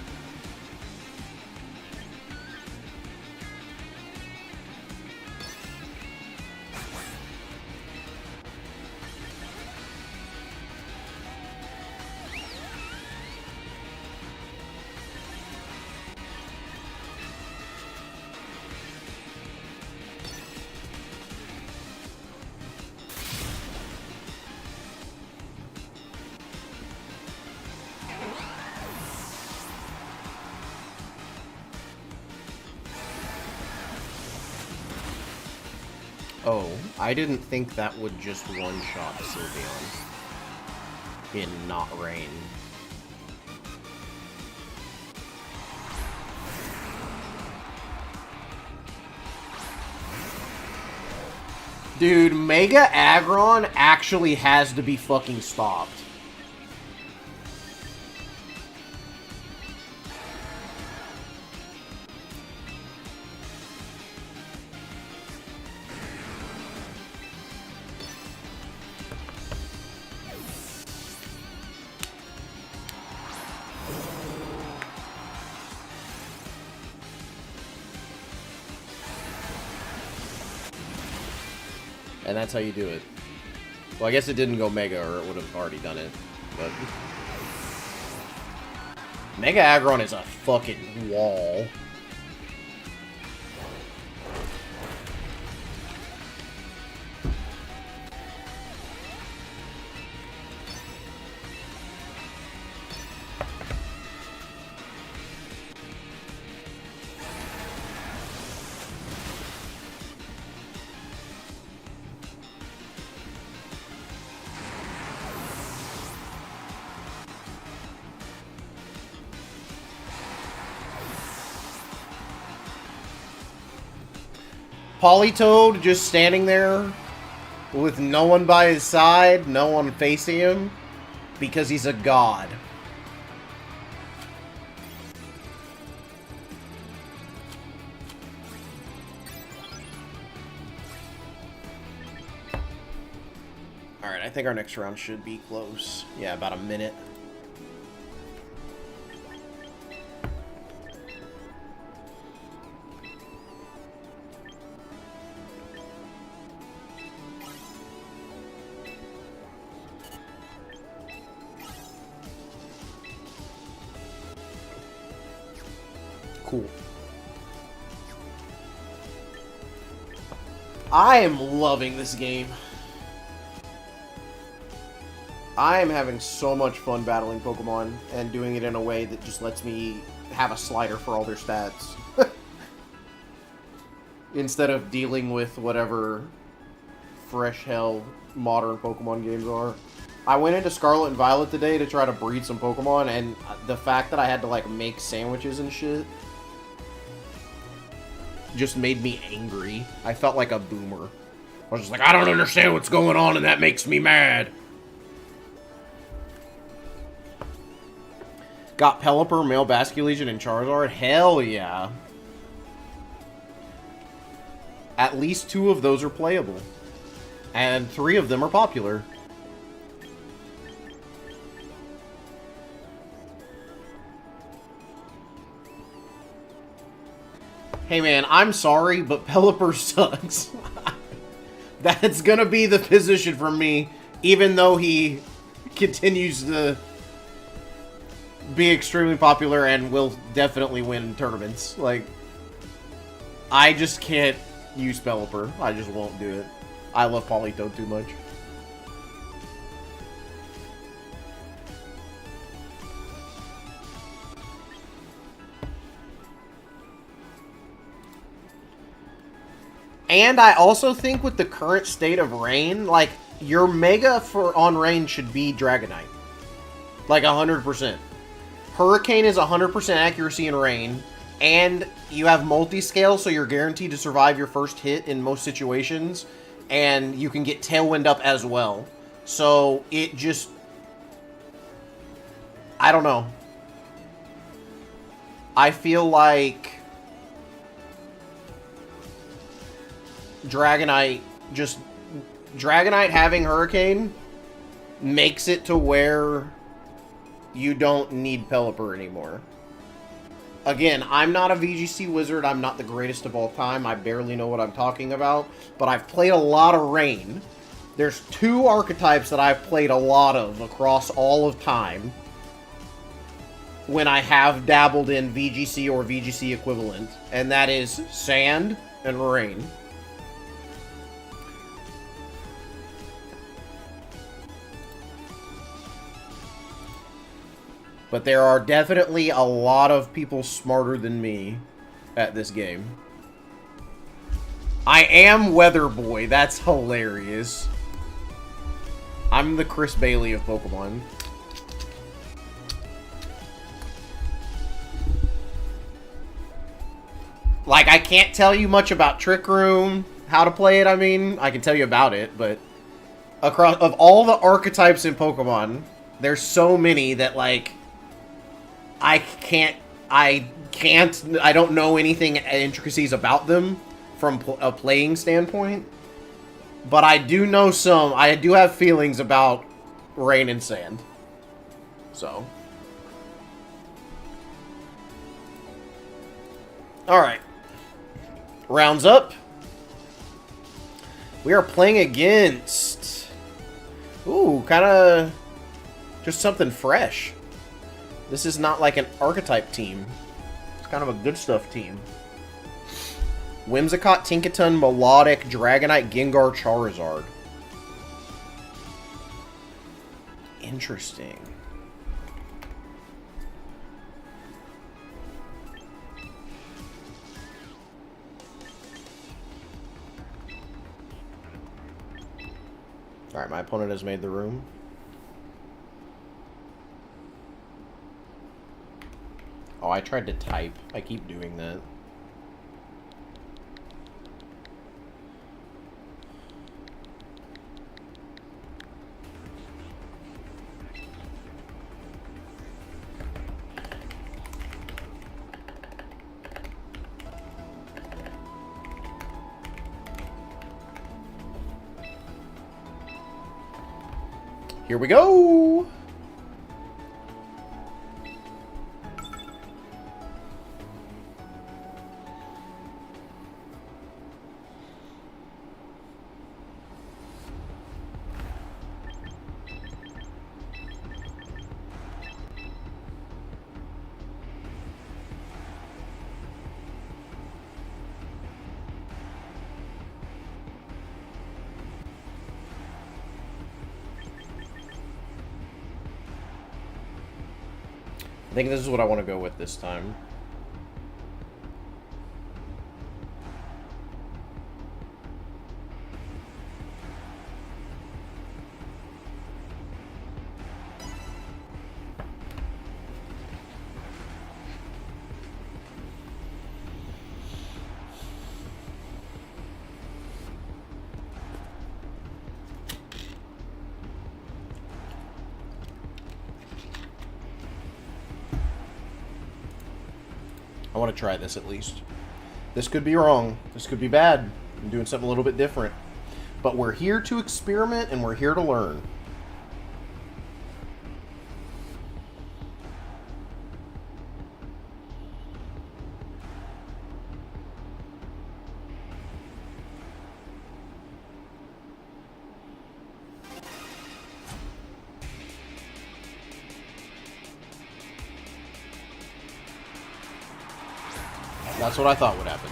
Oh, I didn't think that would just one-shot Sylveon in not rain. Dude, Mega Aggron actually has to be fucking stopped. And that's how you do it. Well, I guess it didn't go Mega, or it would have already done it. But Mega Aggron is a fucking wall. Politoed just standing there with no one by his side, no one facing him, because he's a god. Alright, I think our next round should be close. Yeah, about a minute. Cool. I am loving this game. I am having so much fun battling Pokemon and doing it in a way that just lets me have a slider for all their stats. Instead of dealing with whatever fresh hell modern Pokemon games are. I went into Scarlet and Violet today to try to breed some Pokemon, and the fact that I had to, like, make sandwiches and shit just made me angry. I felt like a boomer. I was just like, I don't understand what's going on, and that makes me mad. Got Pelipper, Male Basculegion, and Charizard? Hell yeah. At least 2 of those are playable. And 3 of them are popular. Hey man, I'm sorry, but Pelipper sucks. That's gonna be the position for me, even though he continues to be extremely popular and will definitely win tournaments. Like, I just can't use Pelipper. I just won't do it. I love Politoed too much. And I also think with the current state of Rain, like, your Mega on Rain should be Dragonite. Like, 100%. Hurricane is 100% accuracy in Rain, and you have multi-scale, so you're guaranteed to survive your first hit in most situations, and you can get Tailwind up as well. So, it just... I don't know. I feel like Dragonite having Hurricane makes it to where you don't need Pelipper anymore. Again, I'm not a VGC wizard. I'm not the greatest of all time. I barely know what I'm talking about. But I've played a lot of Rain. There's 2 archetypes that I've played a lot of across all of time when I have dabbled in VGC or VGC equivalent. And that is Sand and Rain. But there are definitely a lot of people smarter than me at this game. I am Weather Boy. That's hilarious. I'm the Chris Bailey of Pokemon. Like, I can't tell you much about Trick Room, how to play it, I mean. I can tell you about it, but across of all the archetypes in Pokemon, there's so many that, like, I don't know anything intricacies about them from a playing standpoint. But I do know some. I do have feelings about Rain and Sand. So. Alright. Rounds up. We are playing against... Ooh, kind of... just something fresh. This is not like an archetype team. It's kind of a good stuff team. Whimsicott, Tinkaton, Melodic, Dragonite, Gengar, Charizard. Interesting. Alright, my opponent has made the room. Oh, I tried to type. I keep doing that. Here we go! I think this is what I want to go with this time. I want to try this at least. This could be wrong. This could be bad. I'm doing something a little bit different. But we're here to experiment and we're here to learn. That's what I thought would happen.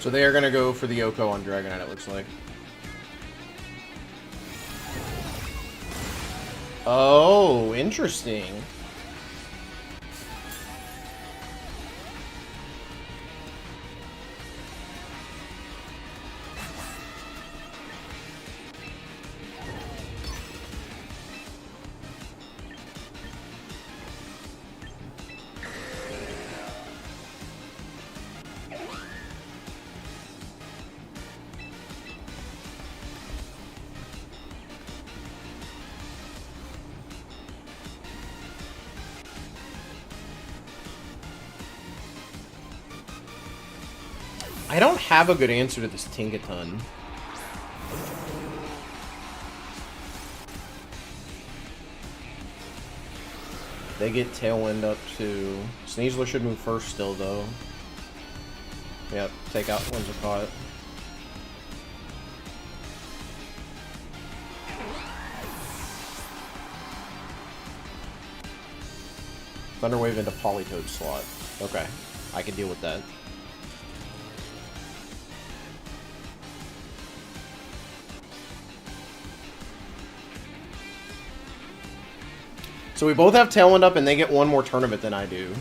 So they are going to go for the Yoko on Dragonite, it looks like. Oh, interesting. I don't have a good answer to this Tinkaton. They get Tailwind up too. Sneasler should move first still, though. Yep, take out Whimsicott. Thunderwave into Politoed slot. Okay, I can deal with that. So we both have Tailwind up, and they get one more turn of it than I do.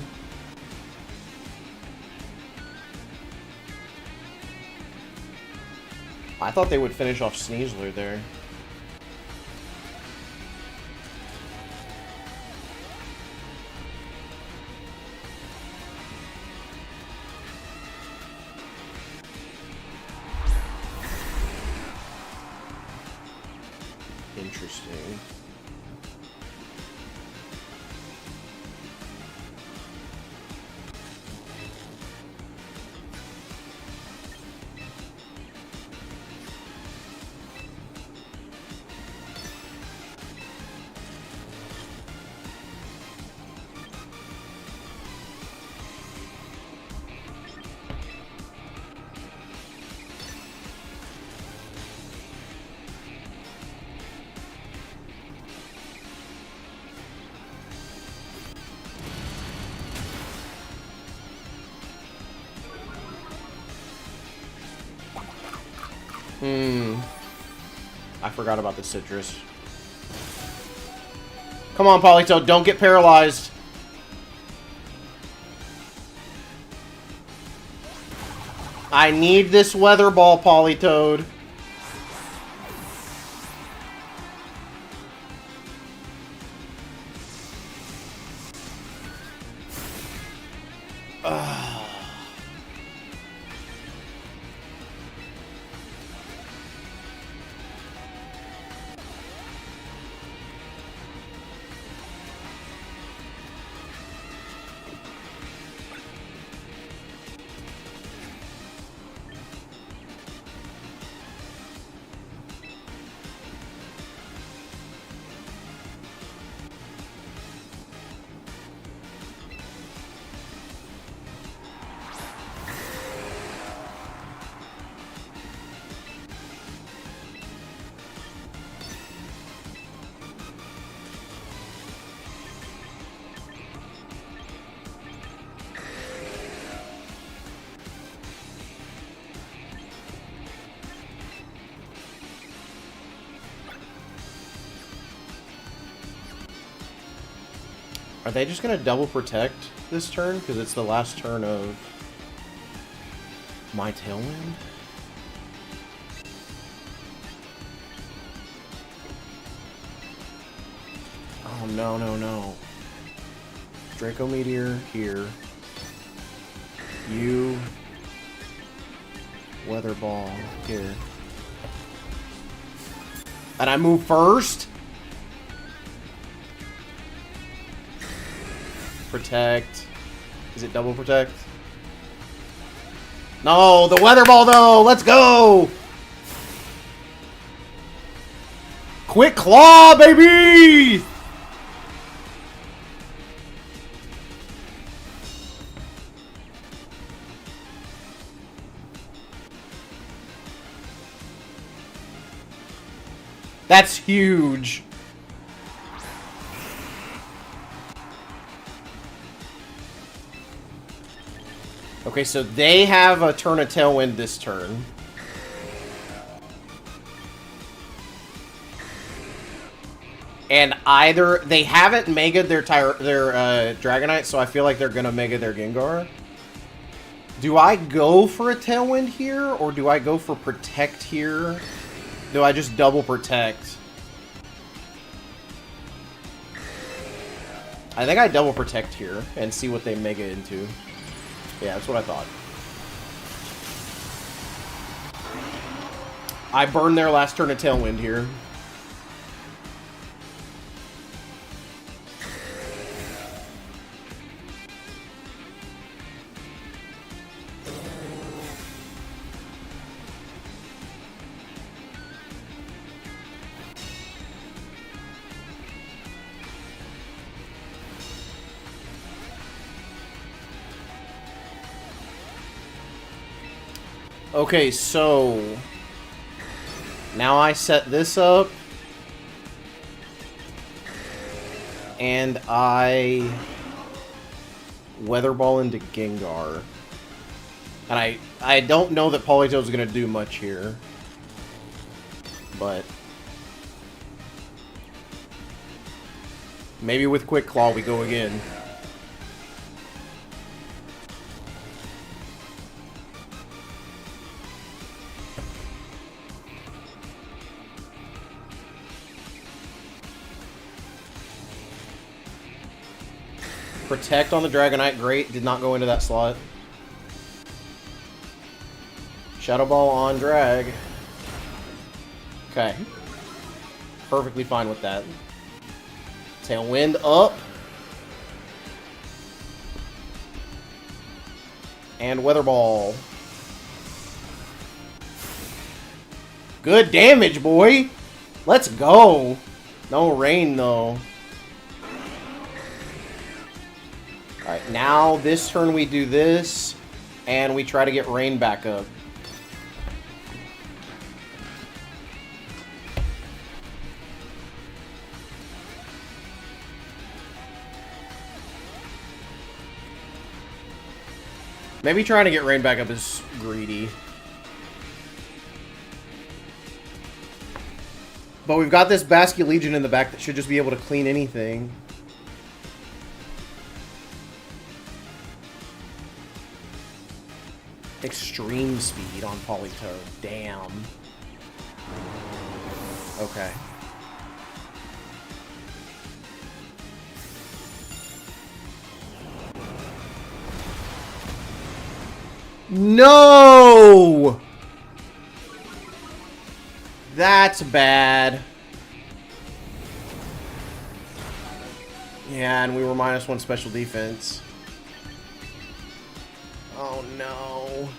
I thought they would finish off Sneasler there. Interesting. I forgot about the citrus. Come on, Politoed, don't get paralyzed. I need this weather ball, Politoed. Are they just gonna double protect this turn? Because it's the last turn of my Tailwind? Oh, no, no, no. Draco Meteor here. You... Weather Ball here. And I move first? Protect. Is it double protect? No, the weather ball though. Let's go. Quick claw, baby. That's huge. Okay, so they have a turn of Tailwind this turn. And either they haven't Mega'd their Dragonite, so I feel like they're gonna Mega their Gengar. Do I go for a Tailwind here, or do I go for Protect here? Do I just double Protect? I think I double Protect here and see what they Mega into. Yeah, that's what I thought. I burned their last turn of Tailwind here. Okay, so now I set this up and I Weather Ball into Gengar. And I don't know that Politoed's gonna do much here. But maybe with Quick Claw we go again. Protect on the Dragonite, great. Did not go into that slot. Shadow Ball on Drag. Okay. Perfectly fine with that. Tailwind up. And Weather Ball. Good damage, boy! Let's go! No rain, though. Alright, now this turn we do this, and we try to get rain back up. Maybe trying to get rain back up is greedy. But we've got this Basque Legion in the back that should just be able to clean anything. Extreme speed on Politoed. Damn. Okay. No! That's bad. Yeah, and we were -1 special defense. Oh no.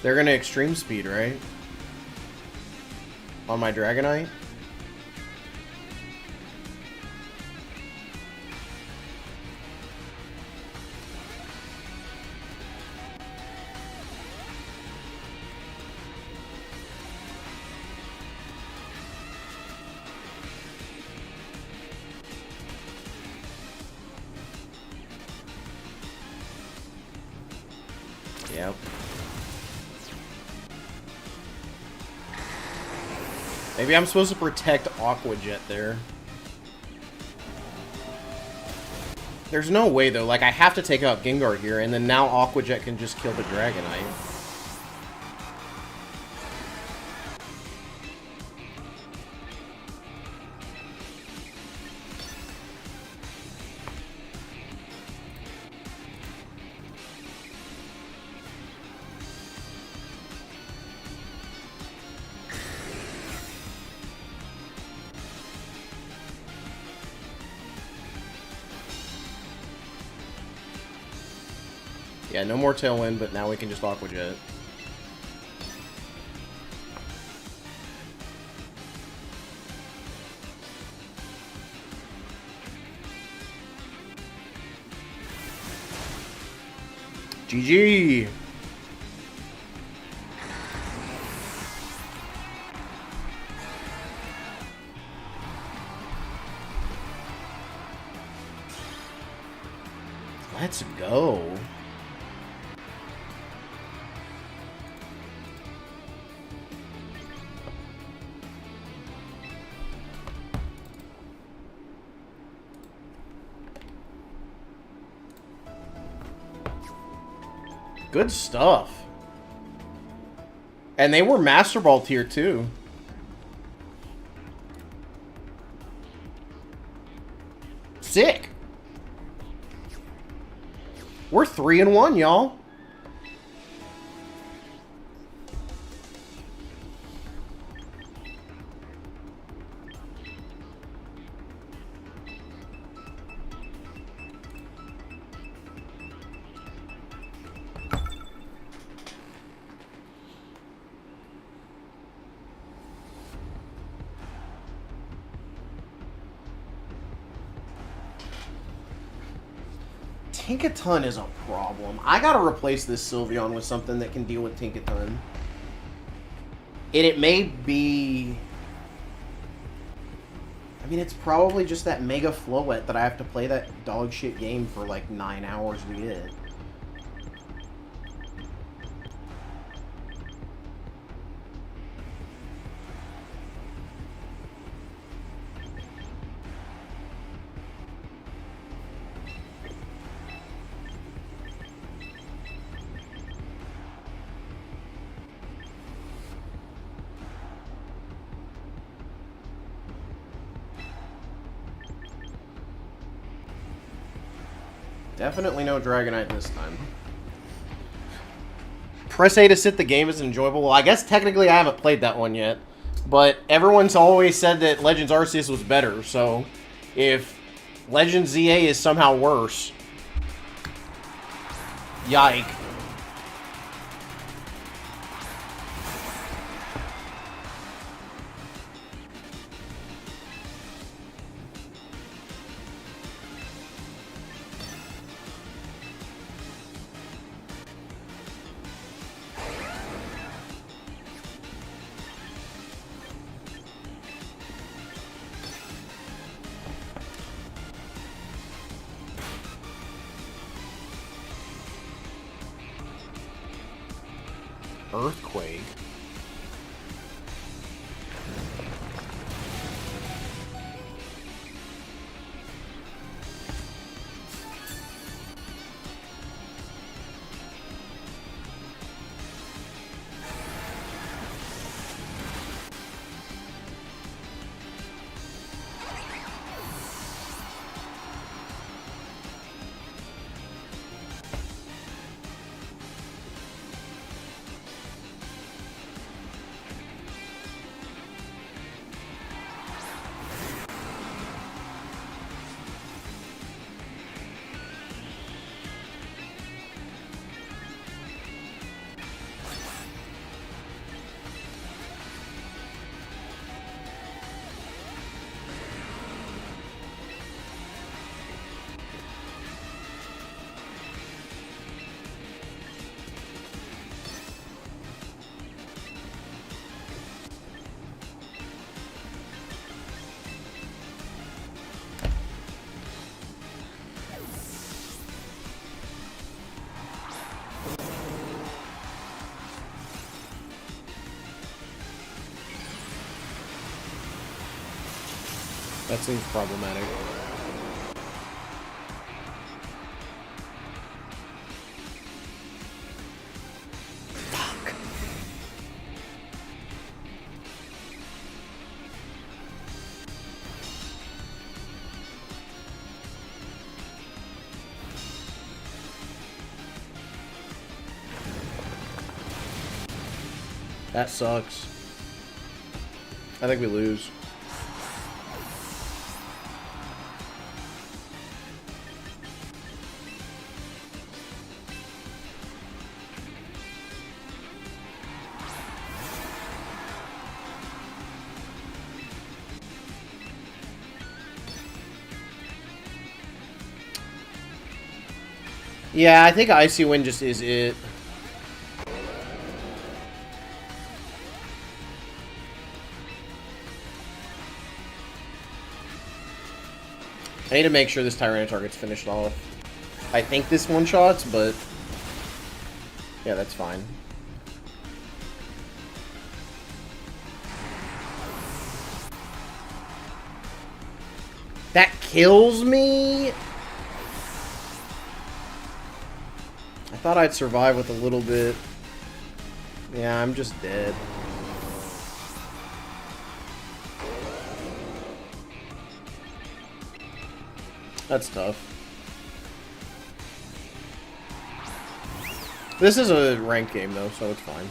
They're gonna extreme speed, right? On my Dragonite? Yep. Maybe I'm supposed to protect Aqua Jet there. There's no way, though. Like, I have to take out Gengar here, and then now Aqua Jet can just kill the Dragonite. Yeah, no more Tailwind, but now we can just Aqua Jet. GG! Let's go. Good stuff. And they were Master Ball tier too. Sick. We're 3-1, y'all. Tinkaton is a problem. I gotta replace this Sylveon with something that can deal with Tinkaton. And it may be... I mean, it's probably just that Mega Floette that I have to play that dog shit game for like 9 hours to get. Definitely no Dragonite this time. Press A to sit the game is enjoyable. Well, I guess technically I haven't played that one yet. But everyone's always said that Legends Arceus was better. So if Legends ZA is somehow worse... Yike. Earthquake. That seems problematic. Fuck. That sucks. I think we lose. Yeah, I think Icy Wind just is it. I need to make sure this Tyranitar gets finished off. I think this one-shots, but... yeah, that's fine. That kills me? I thought I'd survive with a little bit. Yeah, I'm just dead. That's tough. This is a ranked game, though, so it's fine.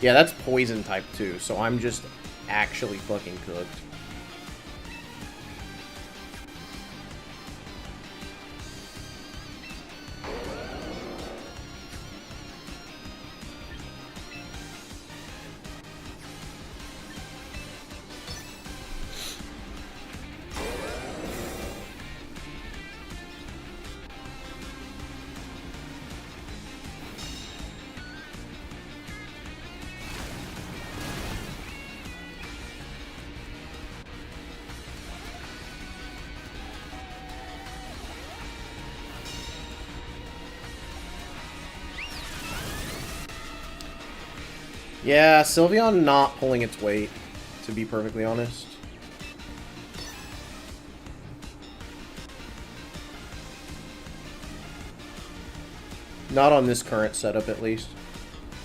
Yeah, that's poison type, too, so I'm just actually fucking cooked. Yeah, Sylveon not pulling its weight, to be perfectly honest. Not on this current setup, at least.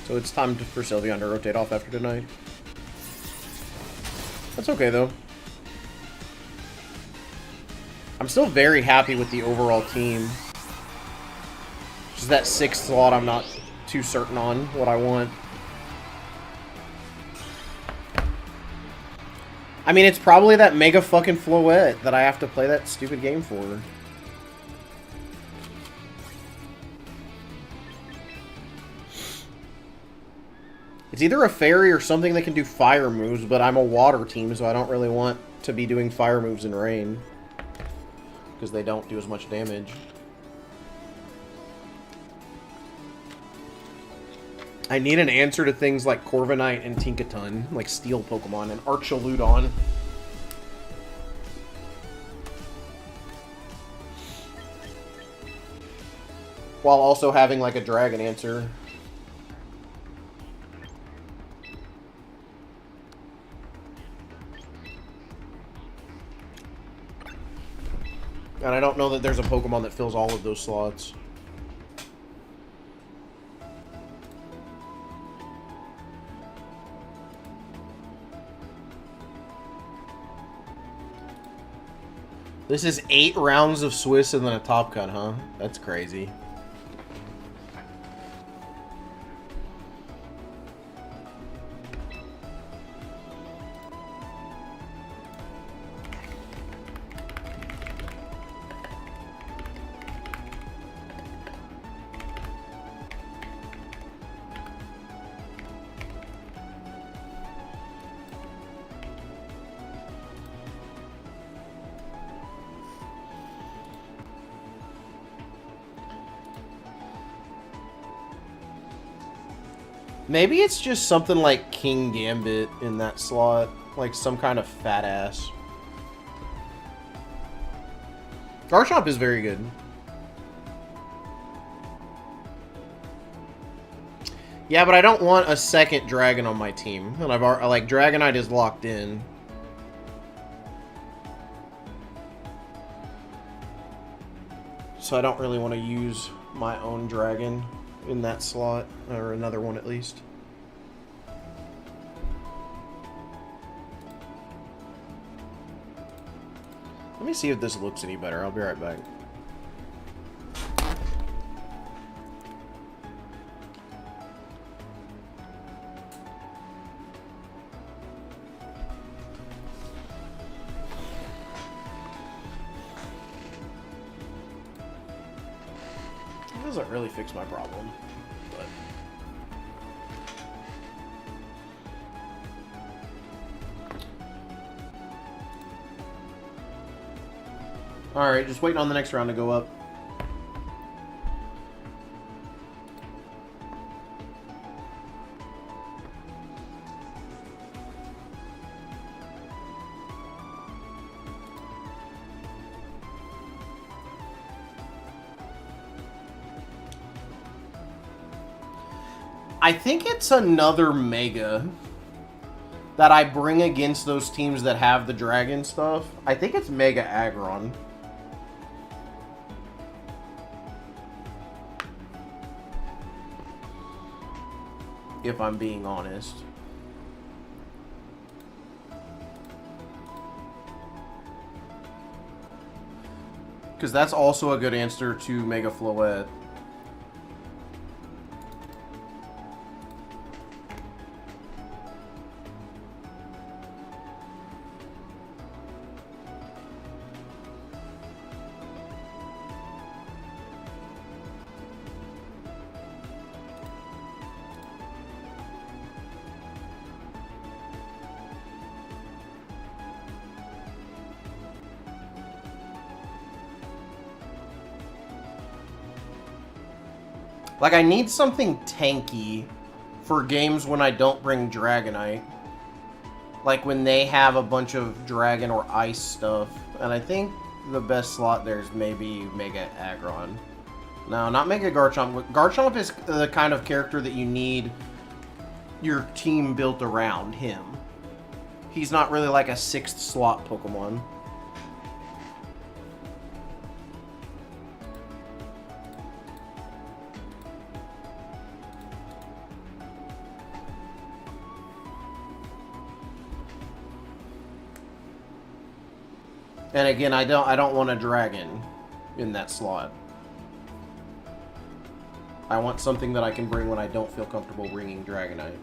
So it's time for Sylveon to rotate off after tonight. That's okay, though. I'm still very happy with the overall team. Just that 6th slot I'm not too certain on what I want. I mean, it's probably that mega fucking Floette that I have to play that stupid game for. It's either a fairy or something that can do fire moves, but I'm a water team, so I don't really want to be doing fire moves in rain. Because they don't do as much damage. I need an answer to things like Corviknight and Tinkaton, like steel Pokemon, and Archaludon. while also having like a dragon answer. And I don't know that there's a Pokemon that fills all of those slots. This is 8 rounds of Swiss and then a top cut, huh? That's crazy. Maybe it's just something like King Gambit in that slot. Like some kind of fat ass. Garchomp is very good. Yeah, but I don't want a second dragon on my team. And like Dragonite is locked in. So I don't really want to use my own dragon in that slot, or another one at least. Let me see if this looks any better. I'll be right back. It doesn't really fix my problem, but... Alright, just waiting on the next round to go up. I think it's another Mega that I bring against those teams that have the dragon stuff. I think it's Mega Aggron. If I'm being honest. Because that's also a good answer to Mega Floette. Like, I need something tanky for games when I don't bring Dragonite. Like, when they have a bunch of Dragon or Ice stuff. And I think the best slot there is maybe Mega Aggron. No, not Mega Garchomp. Garchomp is the kind of character that you need your team built around him. He's not really like a 6th slot Pokemon. And again, I don't want a dragon in that slot. I want something that I can bring when I don't feel comfortable bringing Dragonite.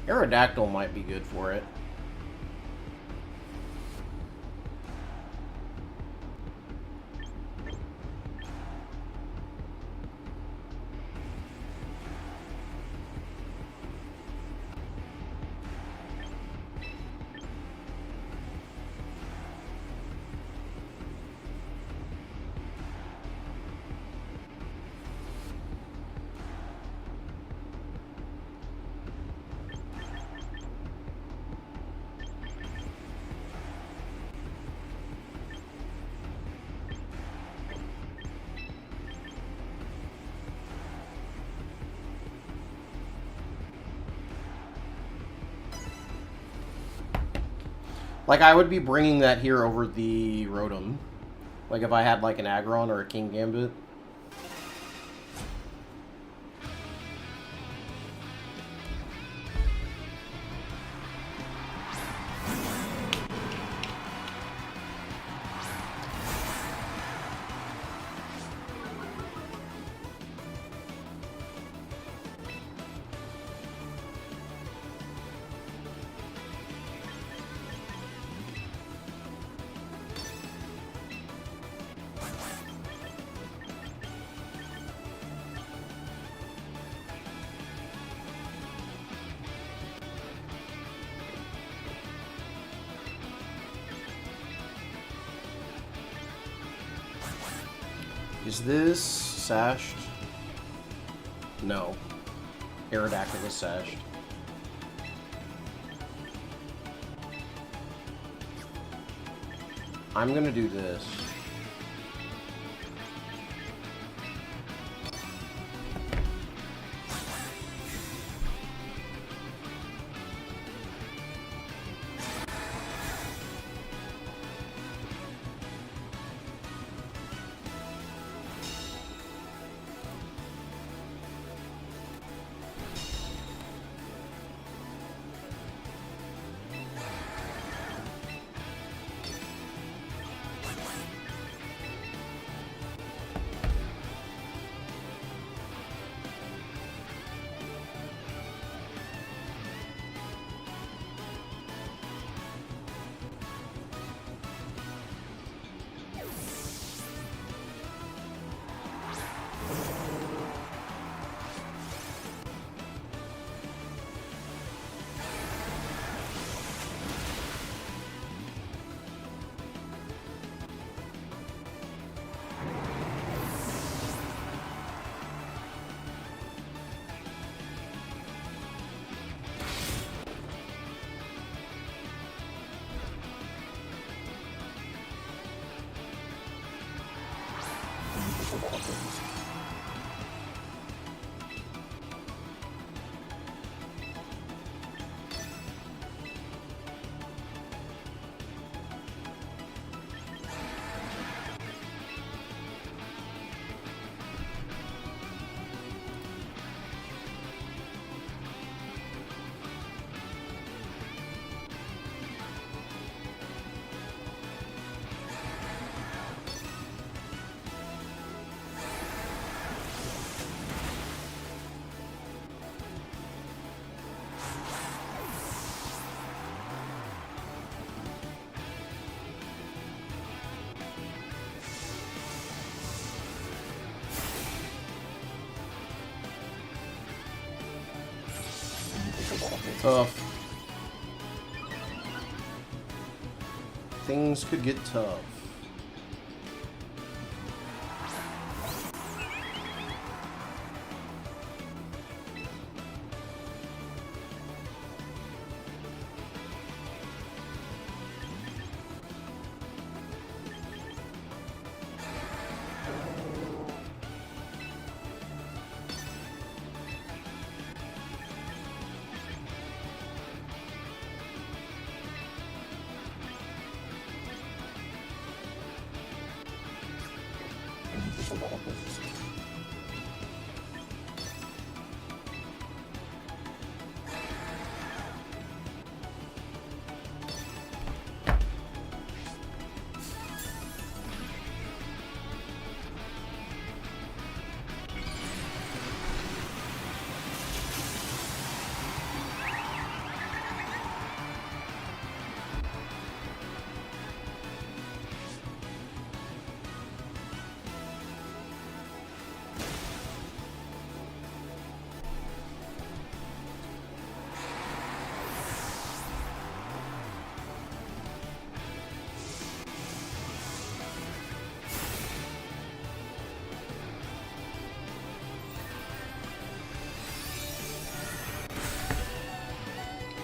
Aerodactyl might be good for it. Like, I would be bringing that here over the Rotom. Like, if I had, like, an Aggron or a King Gambit. Is this sashed? No. Aerodactyl is sashed. I'm gonna do this. Tough. Things could get tough.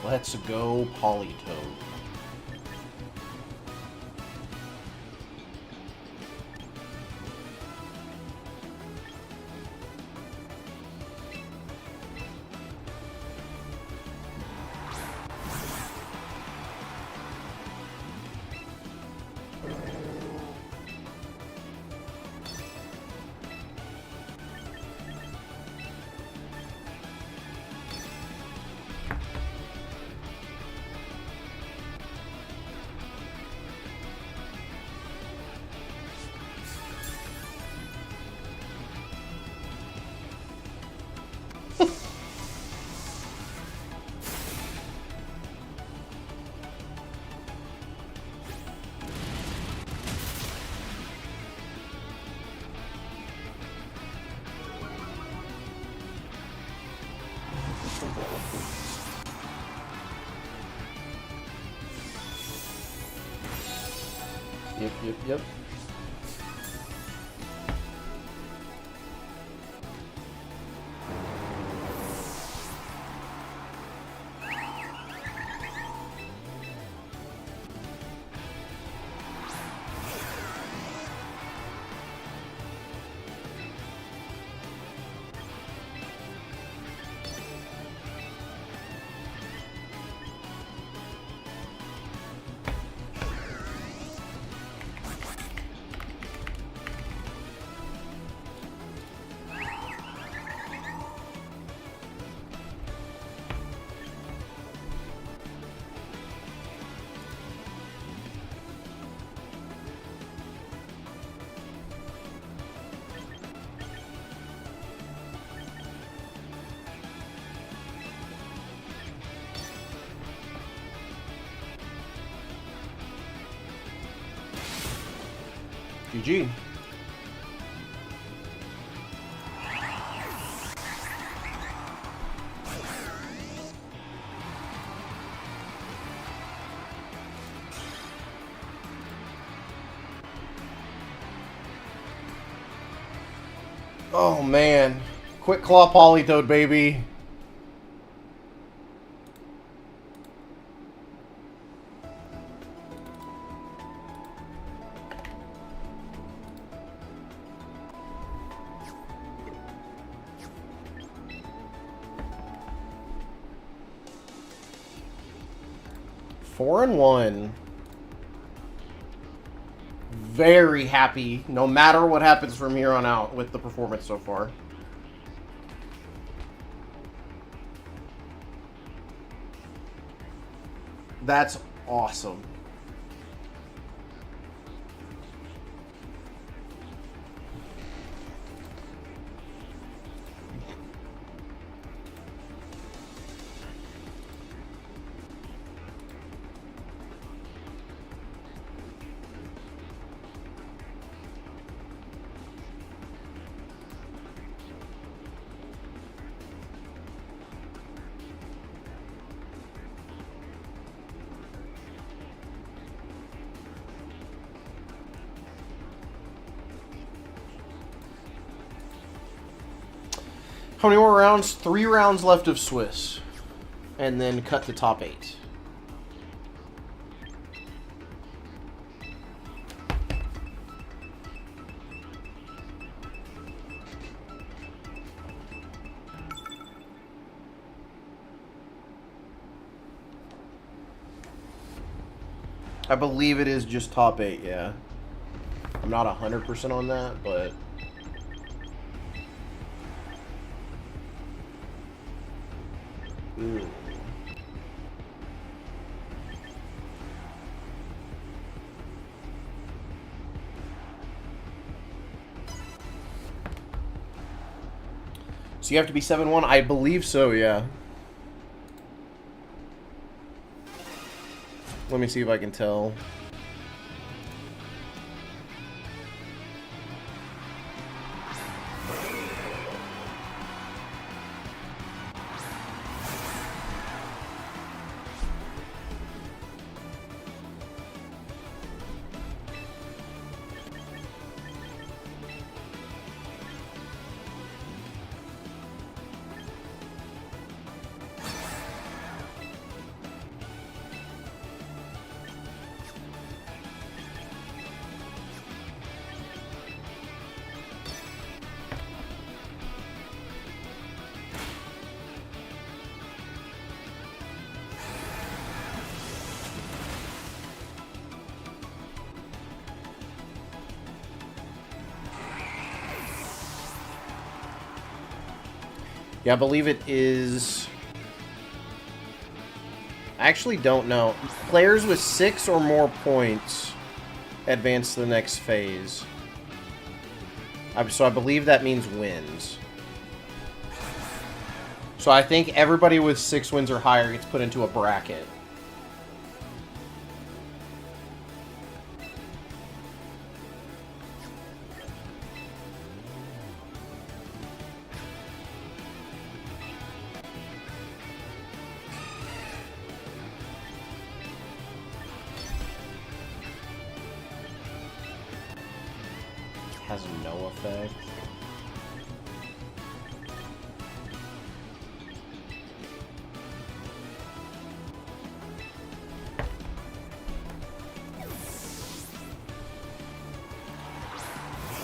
Let's go Politoed. Yep. GG. Oh man. Quick Claw Politoed, baby. Four and one. Very happy, no matter what happens from here on out with the performance so far. That's awesome. How many more rounds? 3 rounds left of Swiss. And then cut to top 8. I believe it is just top 8, yeah. I'm not 100% on that, but... Ooh. So you have to be 7-1? I believe so, yeah. Let me see if I can tell. Yeah, I believe it is... I actually don't know. Players with 6 or more points advance to the next phase. So I believe that means wins. So I think everybody with 6 wins or higher gets put into a bracket. has no effect.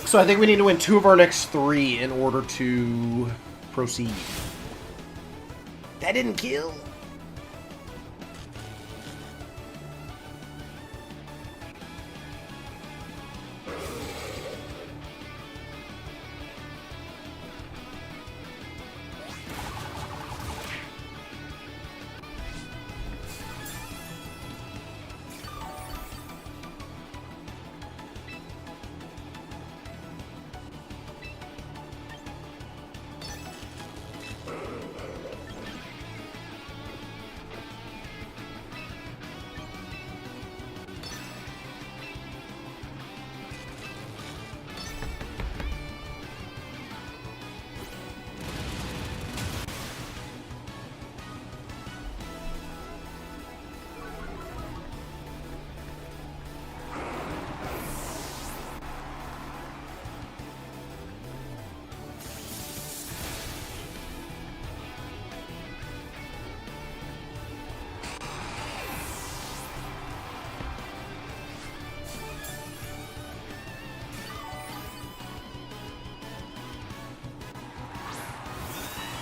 So I think we need to win 2 of our next 3 in order to proceed. That didn't kill.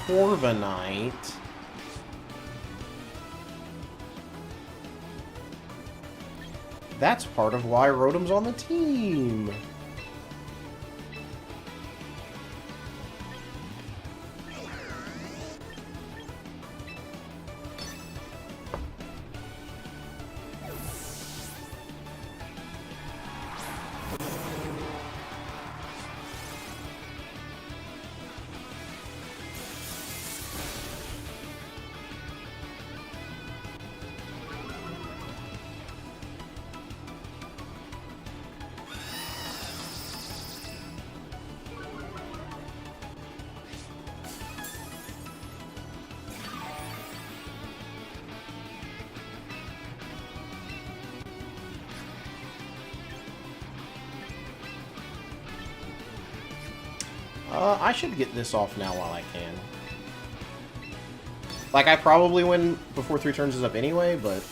Corviknight. That's part of why Rotom's on the team. I should get this off now while I can. Like, I probably win before 3 turns is up anyway, but...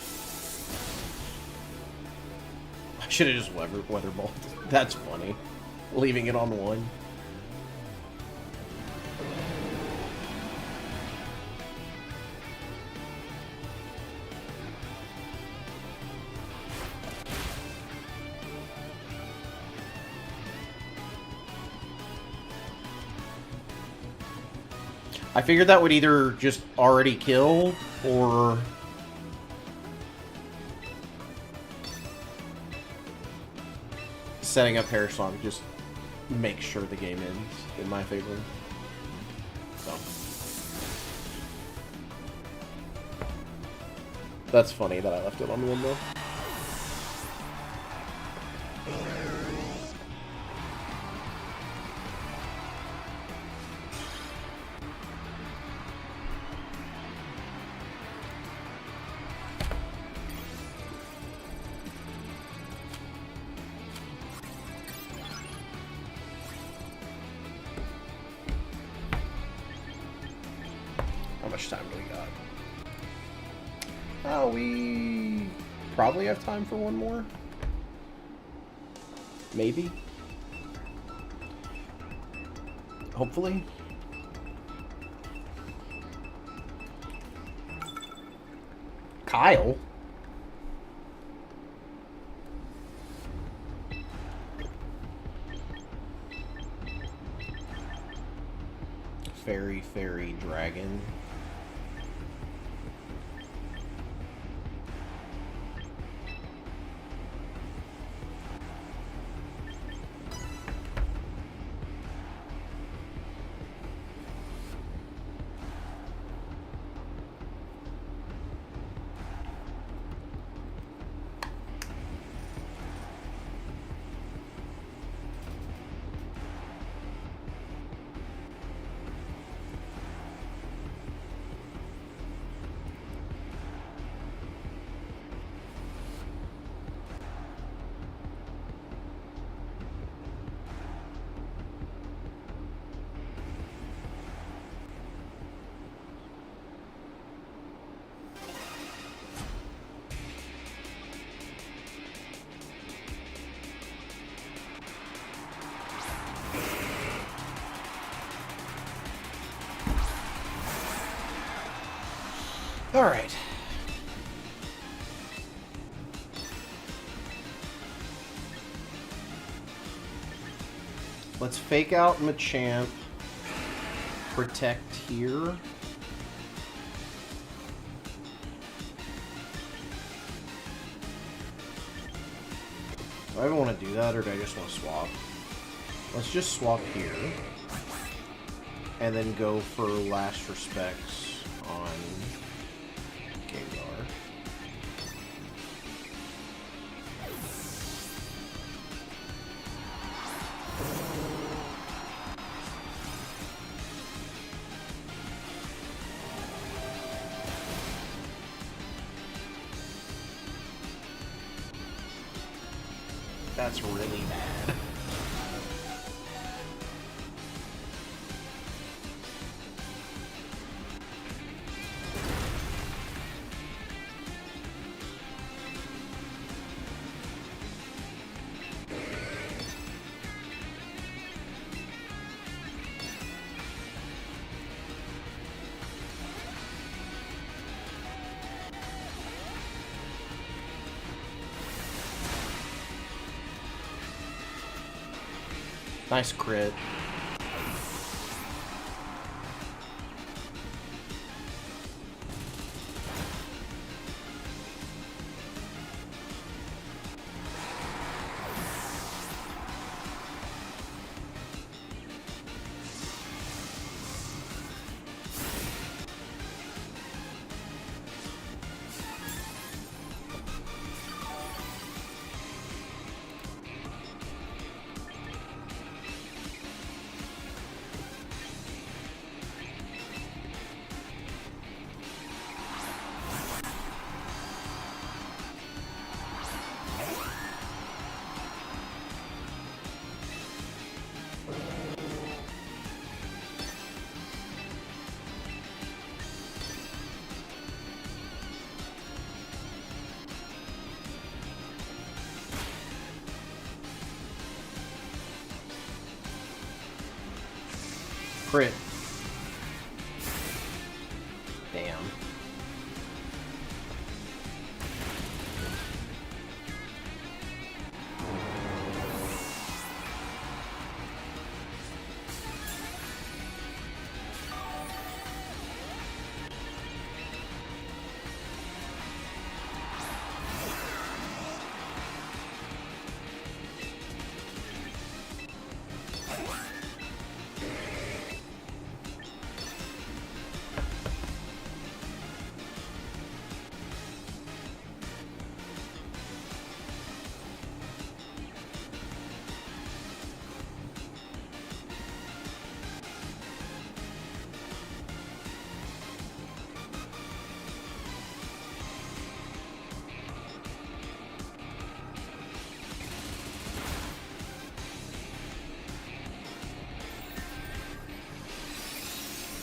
I should have just Weather Balled. That's funny. Leaving it on 1. I figured that would either just already kill, or... setting up Hair Song just make sure the game ends in my favor. So. That's funny that I left it on 1 though. How much time do we got? Oh, we probably have time for 1 more. Maybe. Hopefully. Kyle? Fairy Dragon. Alright. Let's fake out Machamp. Protect here. Do I even want to do that, or do I just want to swap? Let's just swap here. And then go for Last Respects on Gengar. That's really bad. Nice crit. Crit. Damn.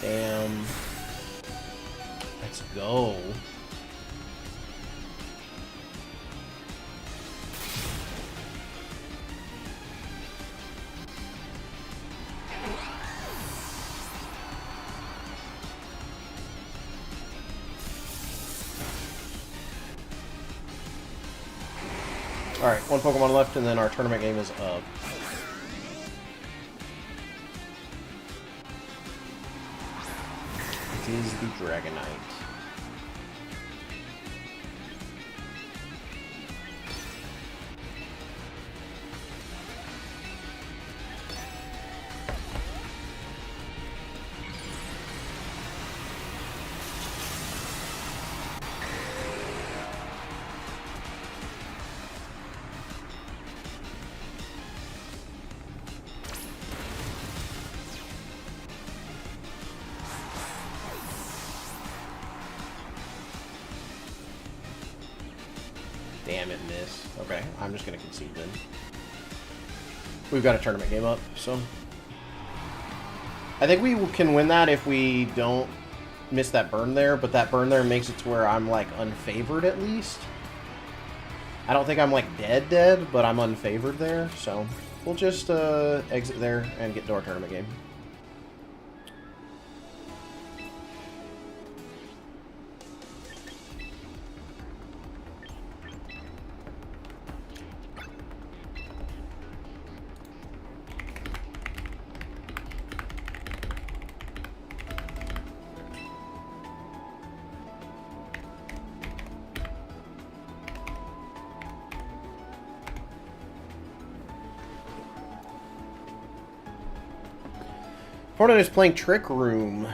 Damn. Let's go. Alright, one Pokemon left and then our tournament game is up. It is the Dragonite. Damn it, miss. Okay, I'm just gonna concede then. We've got a tournament game up, so... I think we can win that if we don't miss that burn there, but that burn there makes it to where I'm, like, unfavored at least. I don't think I'm, like, dead, but I'm unfavored there, so... We'll just exit there and get to our tournament game. Fortnite is playing Trick Room.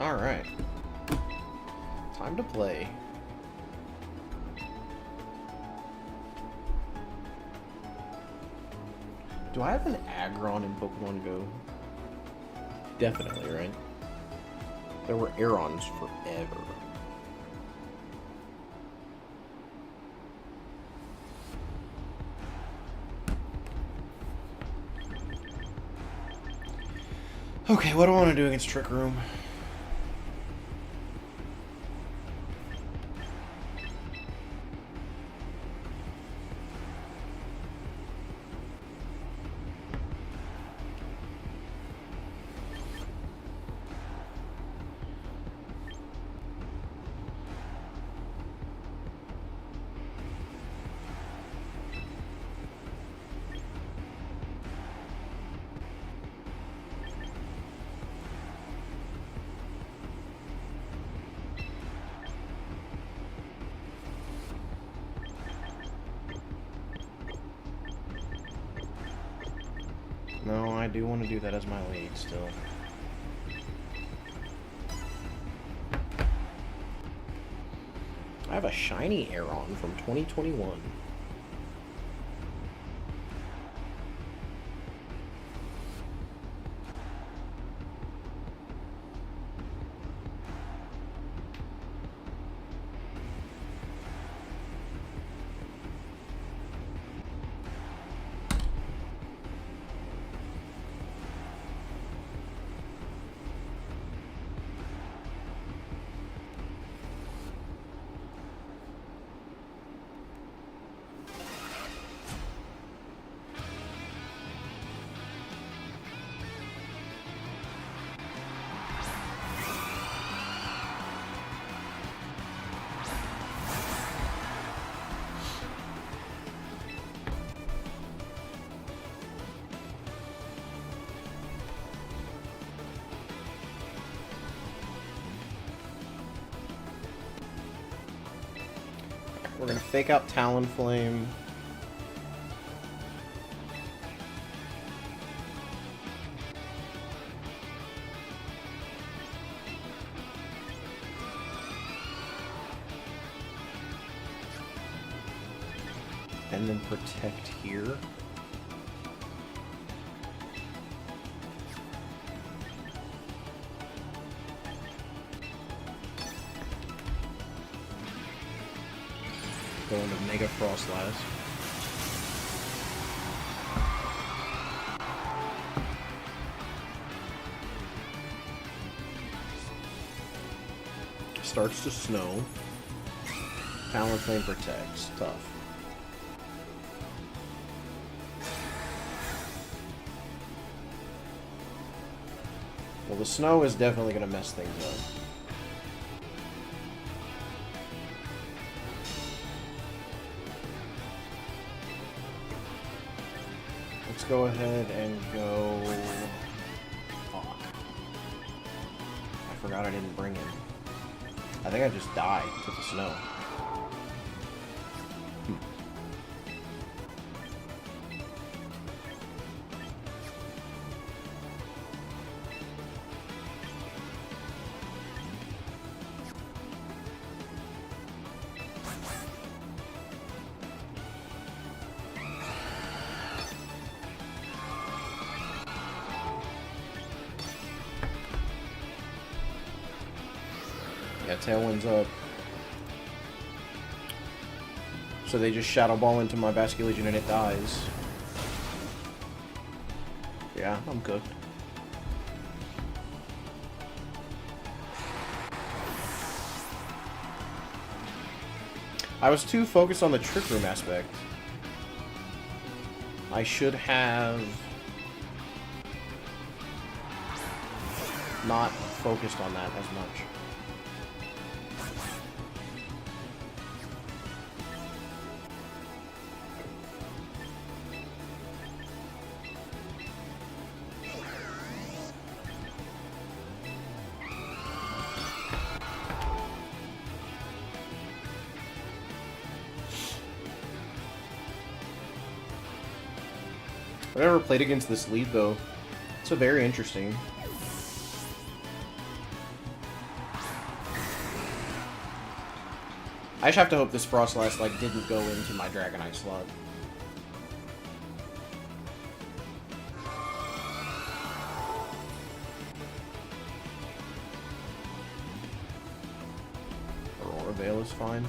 Alright. Time to play. Do I have an Aggron in Pokemon Go? Definitely, right? There were Aerons forever. Okay, what do I want to do against Trick Room? No, I do want to do that as my lead still. I have a shiny Aeron from 2021. We're gonna fake out Talonflame. And then protect here. Go into Mega Frostlass. Starts to snow. Talonflame protects. Tough. Well, the snow is definitely going to mess things up. Let's go ahead and go... Fuck. I forgot I didn't bring him. I think I just died to the snow. Yeah, Tailwind's up. So they just Shadow Ball into my Basculegion and it dies. Yeah, I'm cooked. I was too focused on the Trick Room aspect. I should have not focused on that as much. I've never played against this lead, though. It's a very interesting. I just have to hope this Frostlass, like, didn't go into my Dragonite slot. Aurora Veil is fine.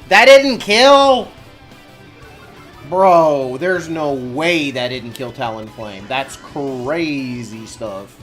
That didn't kill? Bro, there's no way that didn't kill Talonflame. That's crazy stuff.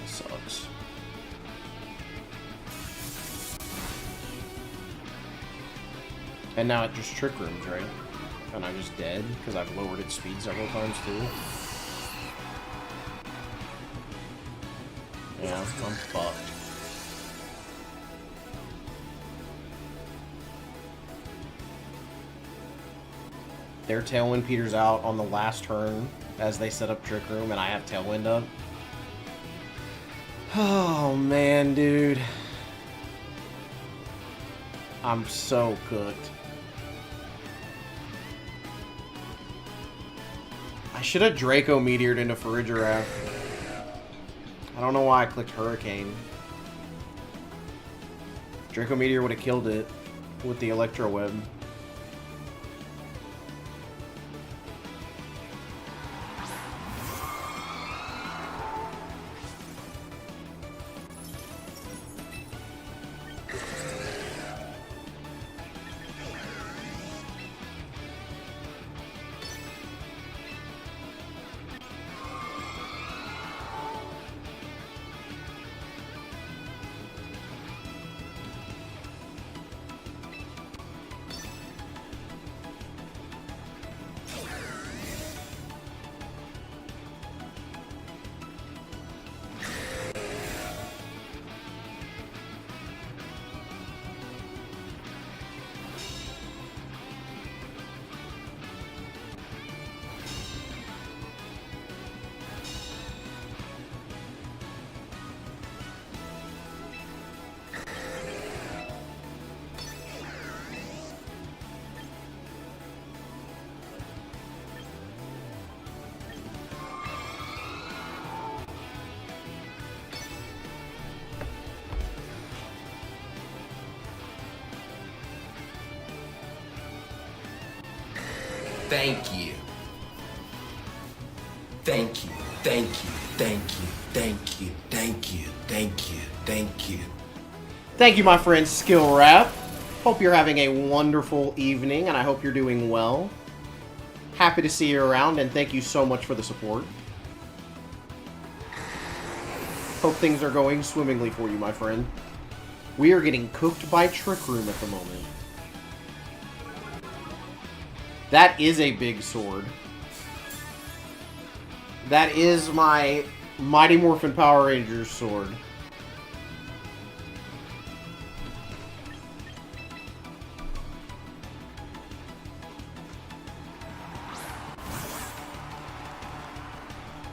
Sucks. And now it just Trick Rooms, right? And I'm just dead because I've lowered its speed several times too. Yeah, I'm fucked. Their Tailwind peters out on the last turn as they set up Trick Room, and I have Tailwind up. Oh, man, dude. I'm so cooked. I should have Draco Meteored into Farigiraf. I don't know why I clicked Hurricane. Draco Meteor would have killed it with the Electro Web. Thank you. Thank you. Thank you. Thank you. Thank you. Thank you. Thank you. Thank you. Thank you, my friend Skill Rap. Hope you're having a wonderful evening, and I hope you're doing well. Happy to see you around, and thank you so much for the support. Hope things are going swimmingly for you, my friend. We are getting cooked by Trick Room at the moment. That is a big sword. That is my Mighty Morphin Power Rangers sword.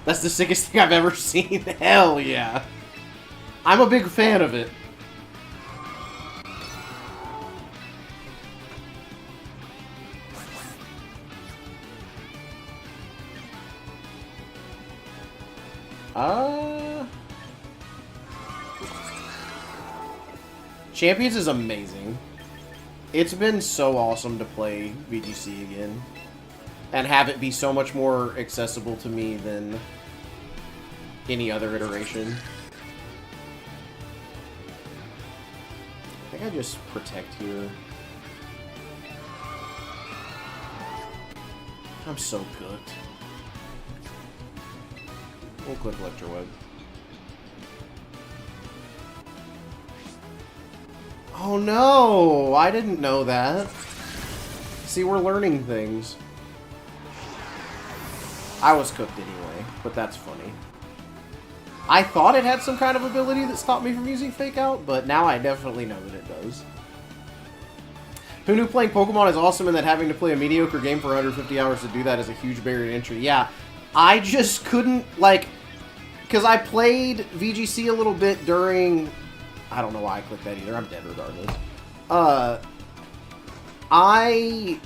That's the sickest thing I've ever seen. Hell yeah. I'm a big fan of it. Champions is amazing. It's been so awesome to play VGC again. And have it be so much more accessible to me than any other iteration. I think I just protect here. I'm so cooked. We'll click Electro Web. Oh no! I didn't know that. See, we're learning things. I was cooked anyway, but that's funny. I thought it had some kind of ability that stopped me from using Fake Out, but now I definitely know that it does. Who knew playing Pokemon is awesome and that having to play a mediocre game for 150 hours to do that is a huge barrier to entry? Yeah, I just couldn't, like... Because I played VGC a little bit during... I don't know why I clicked that either. I'm dead regardless. I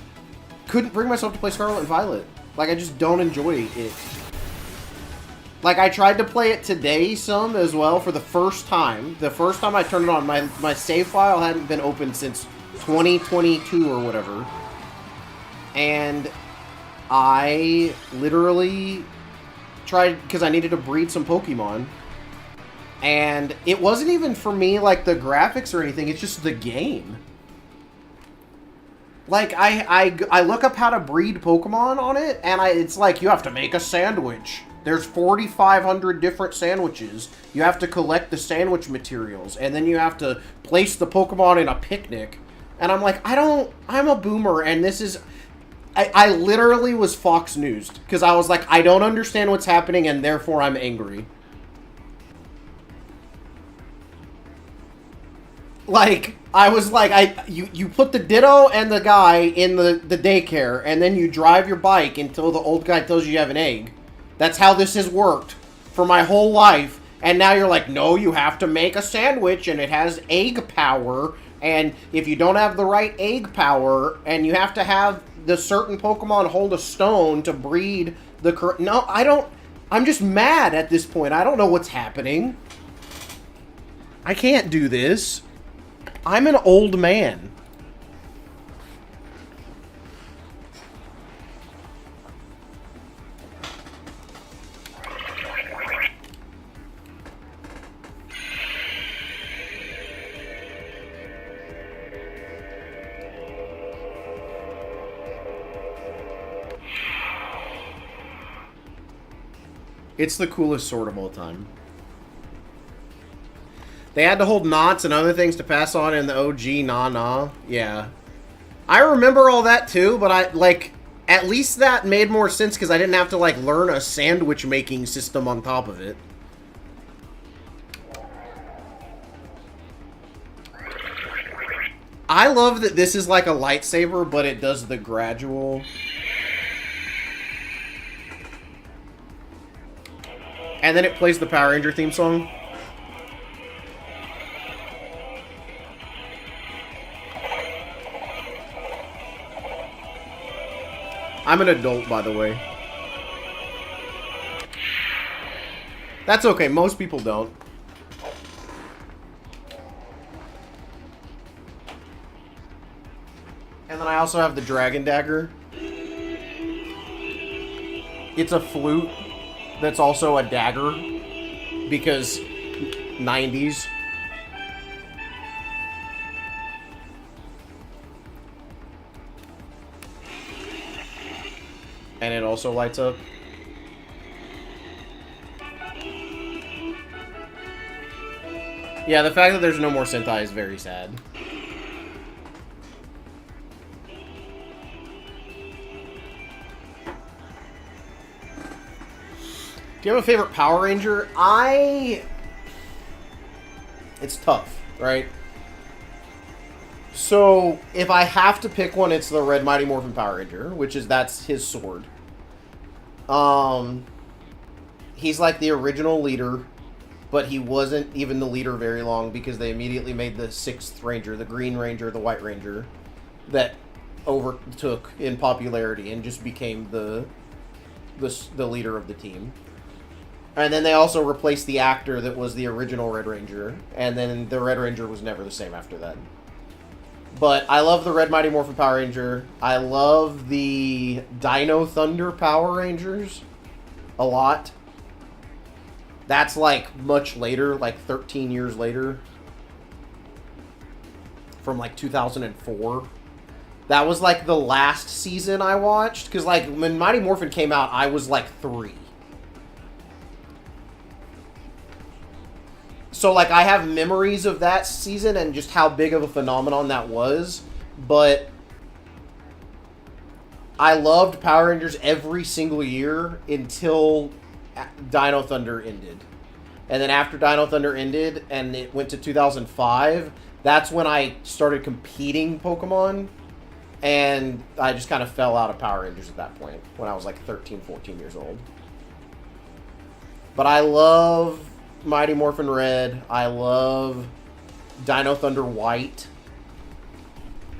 couldn't bring myself to play Scarlet and Violet. Like, I just don't enjoy it. Like, I tried to play it today some as well for the first time. The first time I turned it on, my save file hadn't been opened since 2022 or whatever. And I literally tried, because I needed to breed some Pokemon. And it wasn't even for me, like, the graphics or anything. It's just the game. Like, I look up how to breed Pokemon on it, and it's like, you have to make a sandwich. There's 4,500 different sandwiches. You have to collect the sandwich materials, and then you have to place the Pokemon in a picnic. And I'm like, I'm a boomer, and this is... I literally was Fox News'd, because I was like, I don't understand what's happening, and therefore I'm angry. Like, I was like, you put the Ditto and the guy in the daycare, and then you drive your bike until the old guy tells you have an egg. That's how this has worked for my whole life. And now you're like, no, you have to make a sandwich, and it has egg power, and if you don't have the right egg power, and you have to have the certain Pokemon hold a stone to breed the correct... No, I don't... I'm just mad at this point. I don't know what's happening. I can't do this. I'm an old man. It's the coolest sword of all time. They had to hold knots and other things to pass on in the OG Nah. Yeah. I remember all that too, but at least that made more sense because I didn't have to, like, learn a sandwich making system on top of it. I love that this is like a lightsaber, but it does the gradual... And then it plays the Power Ranger theme song. I'm an adult, by the way. That's okay, most people don't. And then I also have the Dragon Dagger. It's a flute that's also a dagger because 90s. And it also lights up. Yeah, the fact that there's no more Sentai is very sad. Do you have a favorite Power Ranger? It's tough, right? So, if I have to pick one, it's the Red Mighty Morphin Power Ranger, that's his sword. He's like the original leader, but he wasn't even the leader very long because they immediately made the 6th Ranger, the Green Ranger, the White Ranger, that overtook in popularity and just became the leader of the team. And then they also replaced the actor that was the original Red Ranger, and then the Red Ranger was never the same after that. But I love the Red Mighty Morphin Power Ranger. I love the Dino Thunder Power Rangers a lot. That's like much later, like 13 years later. From like 2004. That was like the last season I watched. Because like when Mighty Morphin came out, I was like 3. So, like, I have memories of that season and just how big of a phenomenon that was, but I loved Power Rangers every single year until Dino Thunder ended. And then after Dino Thunder ended and it went to 2005, that's when I started competing Pokemon, and I just kind of fell out of Power Rangers at that point, when I was like 13, 14 years old. But I love Mighty Morphin Red. I love Dino Thunder White,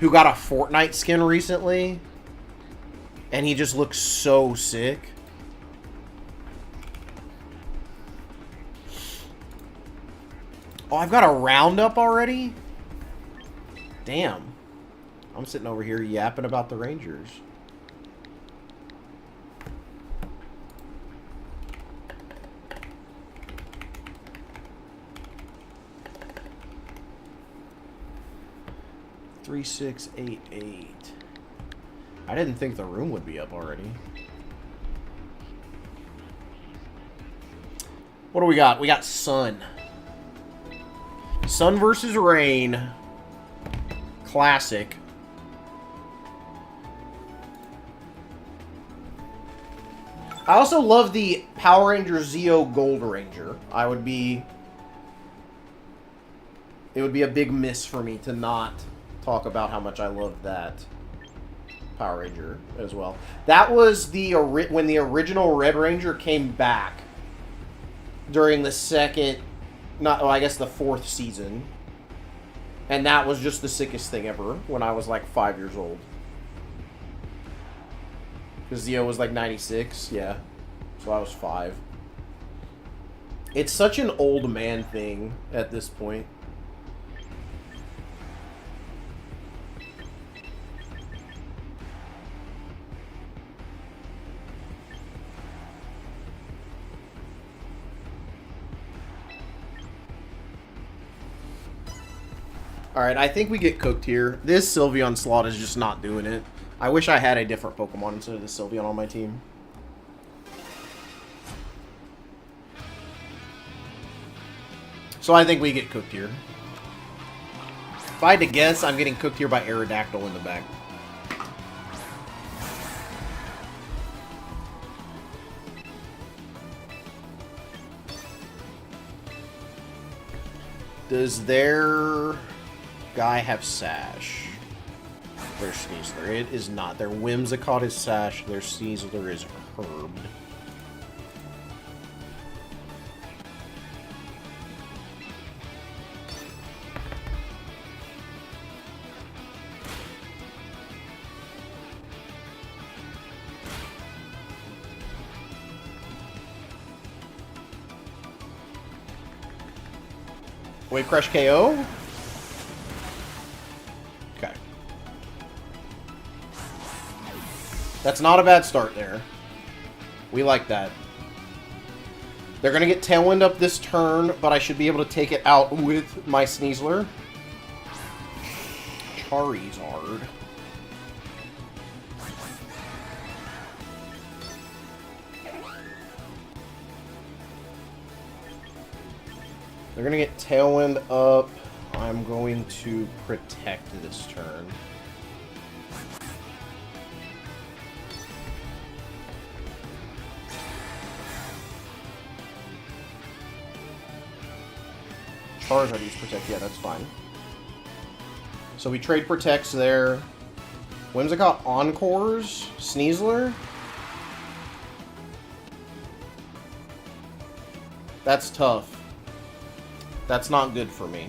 who got a Fortnite skin recently, and he just looks so sick. Oh, I've got a roundup already? Damn. I'm sitting over here yapping about the Rangers. Three, 6, 8, 8. I didn't think the room would be up already. What do we got? We got Sun. Sun versus Rain. Classic. I also love the Power Ranger Zeo Gold Ranger. It would be a big miss for me to not talk about how much I love that Power Ranger as well. That was when the original Red Ranger came back during the the 4th season. And that was just the sickest thing ever when I was like 5 years old. Because Zeo was like 96, yeah. So I was 5. It's such an old man thing at this point. Alright, I think we get cooked here. This Sylveon slot is just not doing it. I wish I had a different Pokemon instead of the Sylveon on my team. So I think we get cooked here. If I had to guess, I'm getting cooked here by Aerodactyl in the back. Does their guy have Sash? Their Sneasler. It is not. Their Whimsicott is Sash. Their Sneasler is Herb. Wave Crush KO? Okay. That's not a bad start there. We like that. They're going to get Tailwind up this turn, but I should be able to take it out with my Sneasler. Charizard. They're going to get Tailwind up. I'm going to protect this turn. Charizard use Protect, yeah, that's fine. So we trade Protects there. Whimsicott Encores, Sneasler. That's tough. That's not good for me.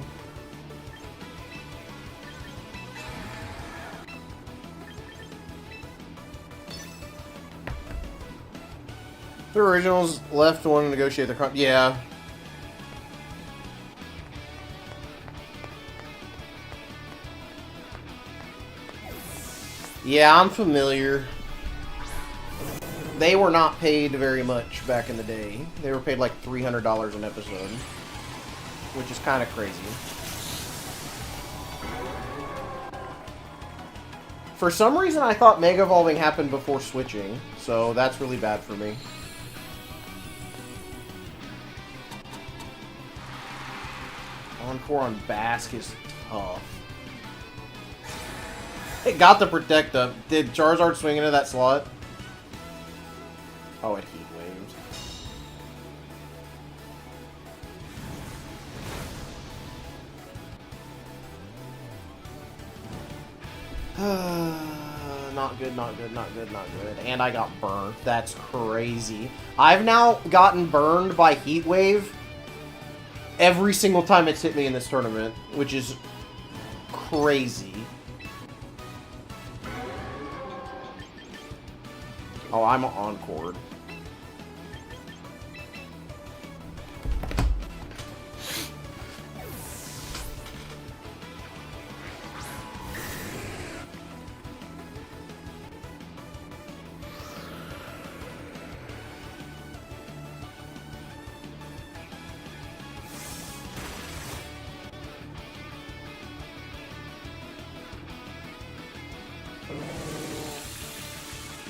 The originals left one to negotiate their yeah. Yeah, I'm familiar. They were not paid very much back in the day. They were paid like $300 an episode, which is kind of crazy. For some reason, I thought Mega Evolving happened before switching, so that's really bad for me. Encore on Basque is tough. It got the Protect up. Did Charizard swing into that slot? Oh, it Heat Waved. Not good, not good, not good, not good. And I got burned. That's crazy. I've now gotten burned by Heat Wave every single time it's hit me in this tournament, which is crazy. Oh, I'm Encored.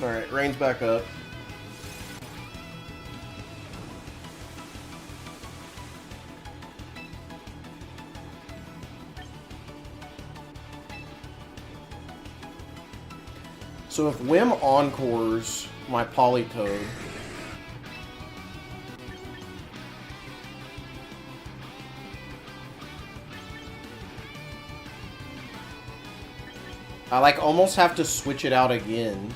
Alright, Rain's back up. So if Whim Encores my Politoed, I like almost have to switch it out again.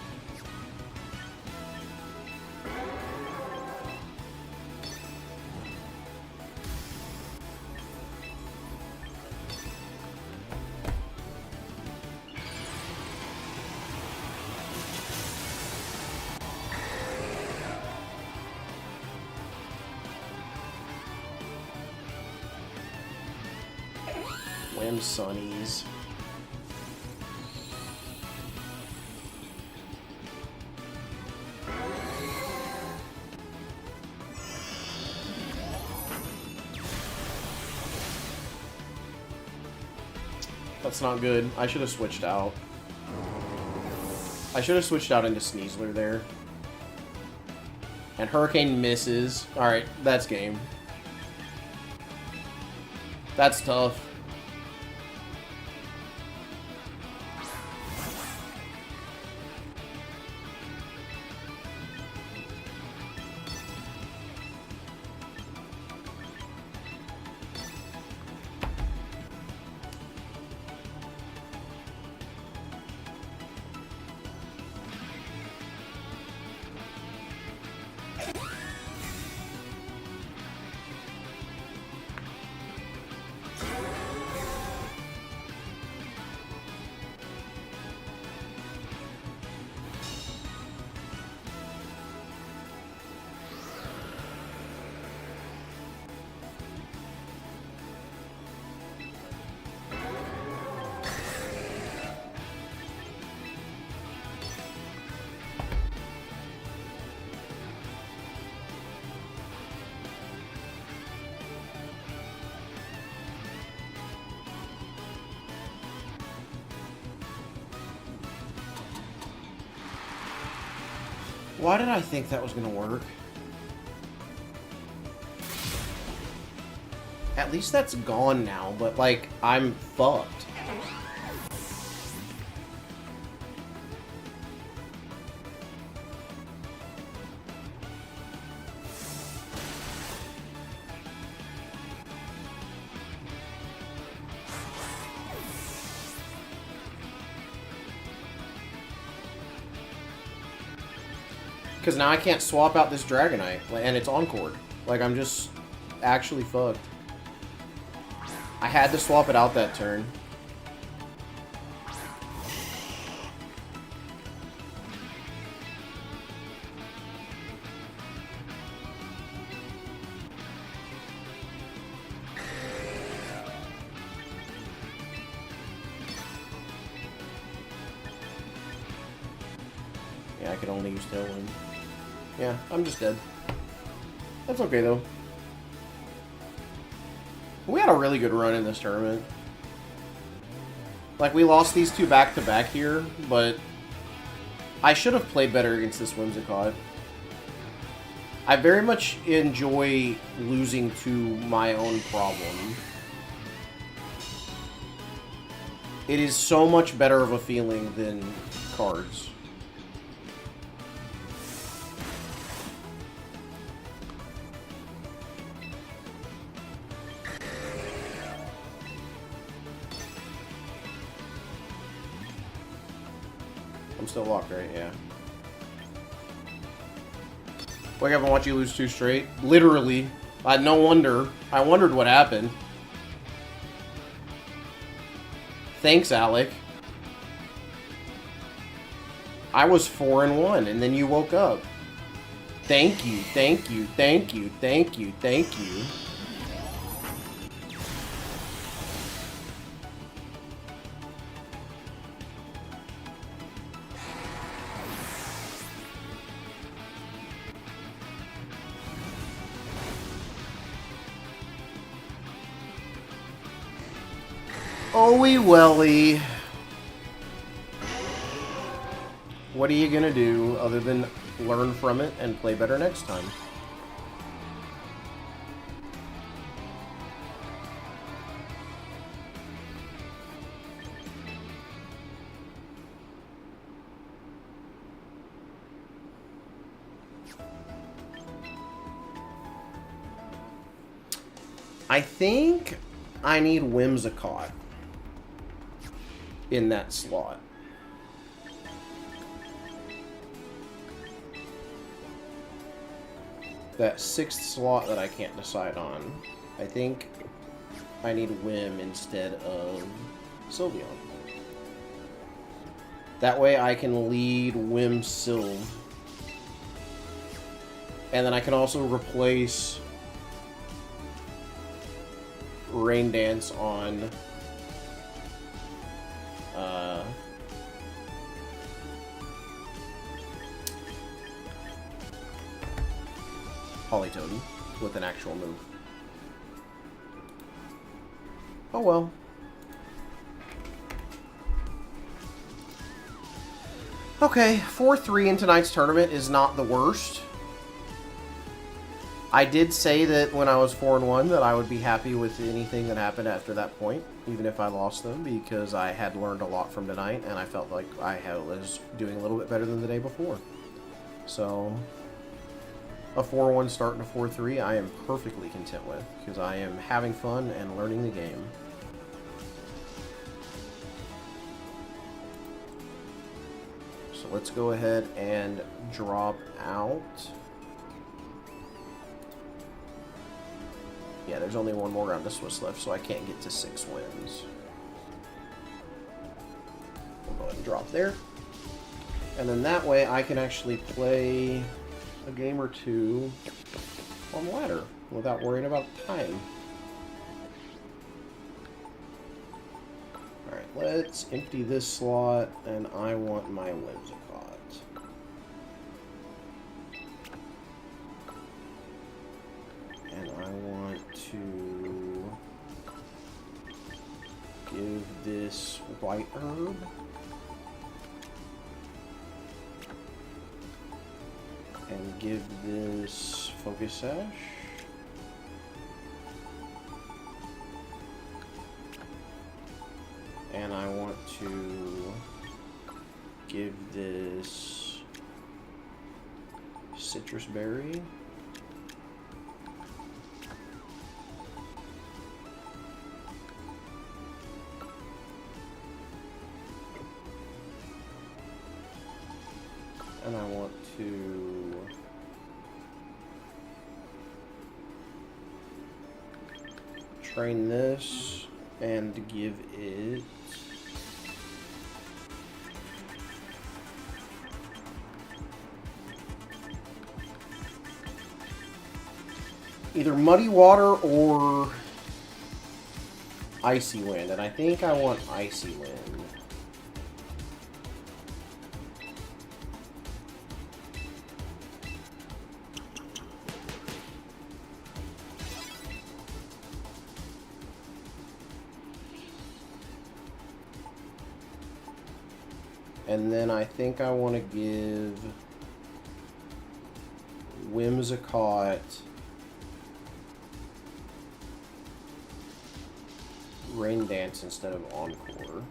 Whim Sunnies. That's not good. I should have switched out. I should have switched out into Sneasler there. And Hurricane misses. Alright, that's game. That's tough. Why did I think that was gonna work? At least that's gone now, but, like, I'm fucked. Because now I can't swap out this Dragonite, and it's Encored. Like, I'm just actually fucked. I had to swap it out that turn. Yeah, I could only use Tailwind. Yeah, I'm just dead. That's okay, though. We had a really good run in this tournament. Like, we lost these two back-to-back here, but I should have played better against this Whimsicott. I very much enjoy losing to my own problem. It is so much better of a feeling than cards. I'm still locked, right? Yeah. Wake up and watch you lose two straight. Literally. No wonder. I wondered what happened. Thanks, Alec. I was 4-1, and then you woke up. Thank you, thank you, thank you, thank you, thank you. Oh-wee welly. What are you gonna do other than learn from it and play better next time? I think I need Whimsicott in that slot. That sixth slot that I can't decide on. I think I need Whim instead of Sylveon. That way I can lead Whim Sylve. And then I can also replace Rain Dance on Politoed with an actual move. Oh well. Okay, 4-3 in tonight's tournament is not the worst. I did say that when I was 4-1 that I would be happy with anything that happened after that point, even if I lost them, because I had learned a lot from tonight, and I felt like I was doing a little bit better than the day before. So, a 4-1 start to 4-3 I am perfectly content with, because I am having fun and learning the game. So let's go ahead and drop out. Yeah, there's only one more round of Swiss left, so I can't get to 6 wins. We'll go ahead and drop there. And then that way I can actually play a game or two on ladder without worrying about time. Alright, let's empty this slot, and I want my Whimsicott. And I want to give this white herb. And give this Focus Sash. And I want to give this Citrus Berry. And I want to train this and give it either Muddy Water or Icy Wind, and I think I want Icy Wind. And then I think I want to give Whimsicott Rain Dance instead of Encore.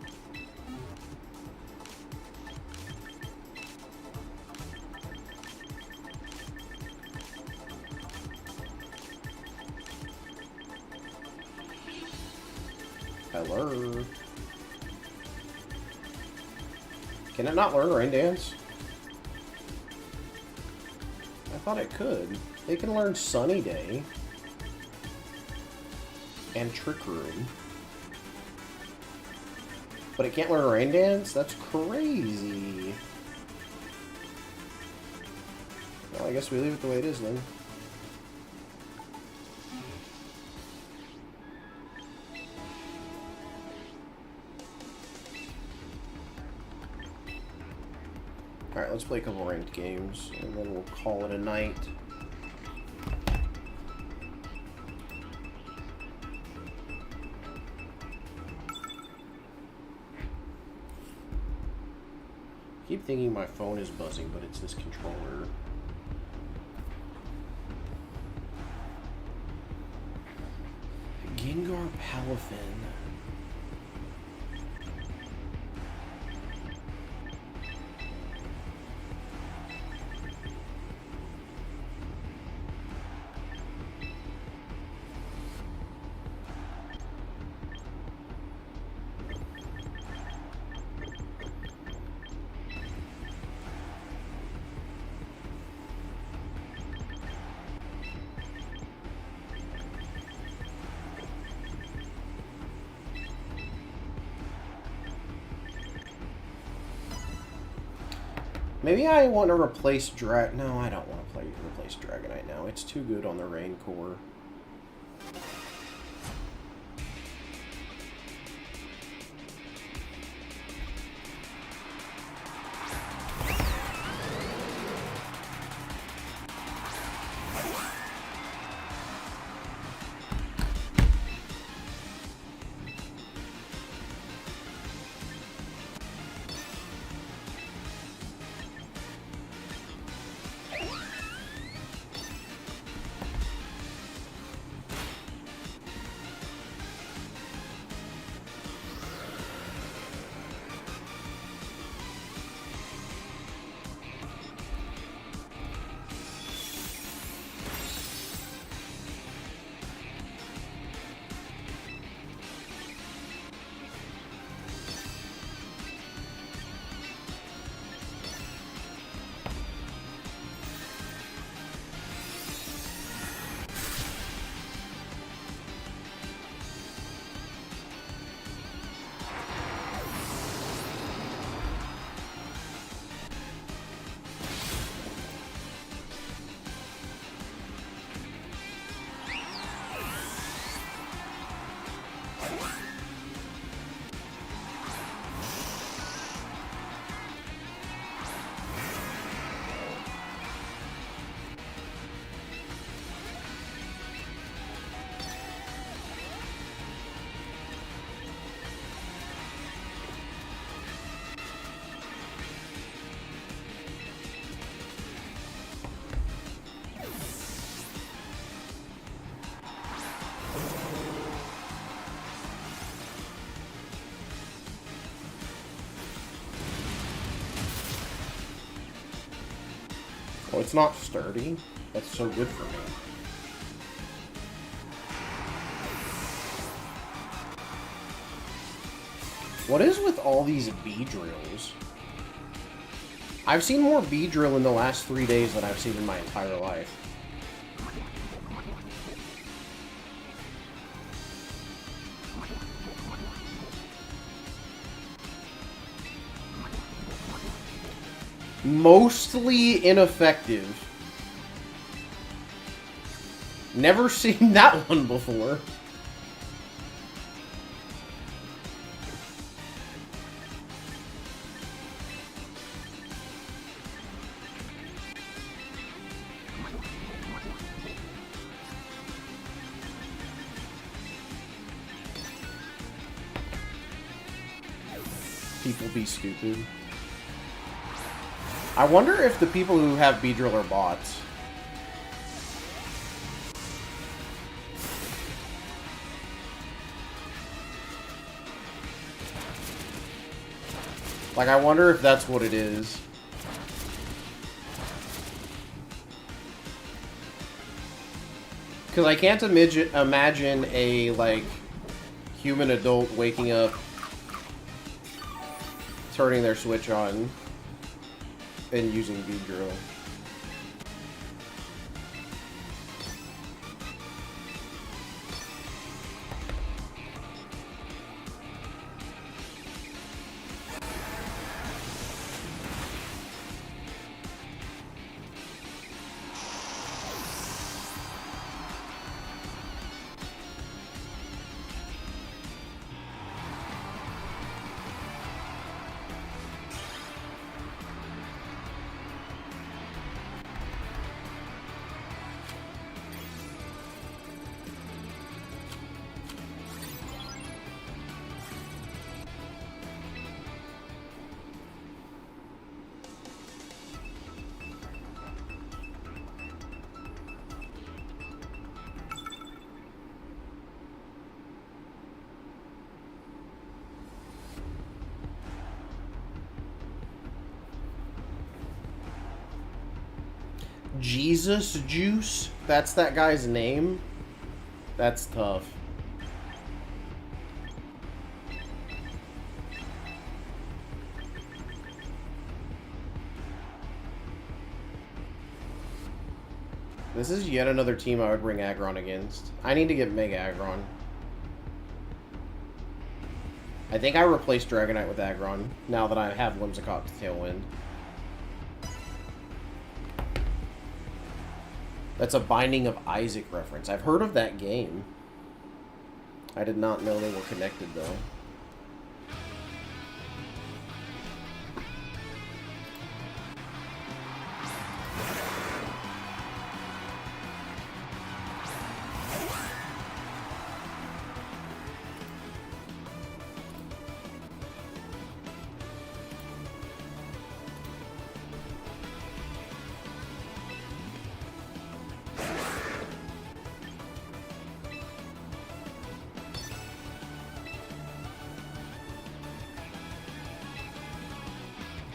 Hello. Can it not learn Rain Dance? I thought it could. They can learn Sunny Day and Trick Room. But it can't learn Rain Dance? That's crazy. Well, I guess we leave it the way it is then. Alright, let's play a couple ranked games, and then we'll call it a night. I keep thinking my phone is buzzing, but it's this controller. Gengar Palafin. Maybe I want to replace No, I don't want to replace Dragonite now. It's too good on the Rain Core. Oh, it's not sturdy? That's so good for me. What is with all these Beedrills? I've seen more Beedrill in the last 3 days than I've seen in my entire life. Mostly ineffective. Never seen that one before. People be stupid. I wonder if the people who have Beedrill are bots. Like, I wonder if that's what it is. Because I can't imagine a, like, human adult waking up, turning their Switch on, and using Beedrill. Jesus Juice? That's that guy's name? That's tough. This is yet another team I would bring Aggron against. I need to get Mega Aggron. I think I replaced Dragonite with Aggron, now that I have Whimsicott's Tailwind. That's a Binding of Isaac reference. I've heard of that game. I did not know they were connected, though.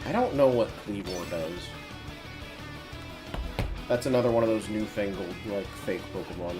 I don't know what Kleavor does. That's another one of those newfangled, like, fake Pokemon.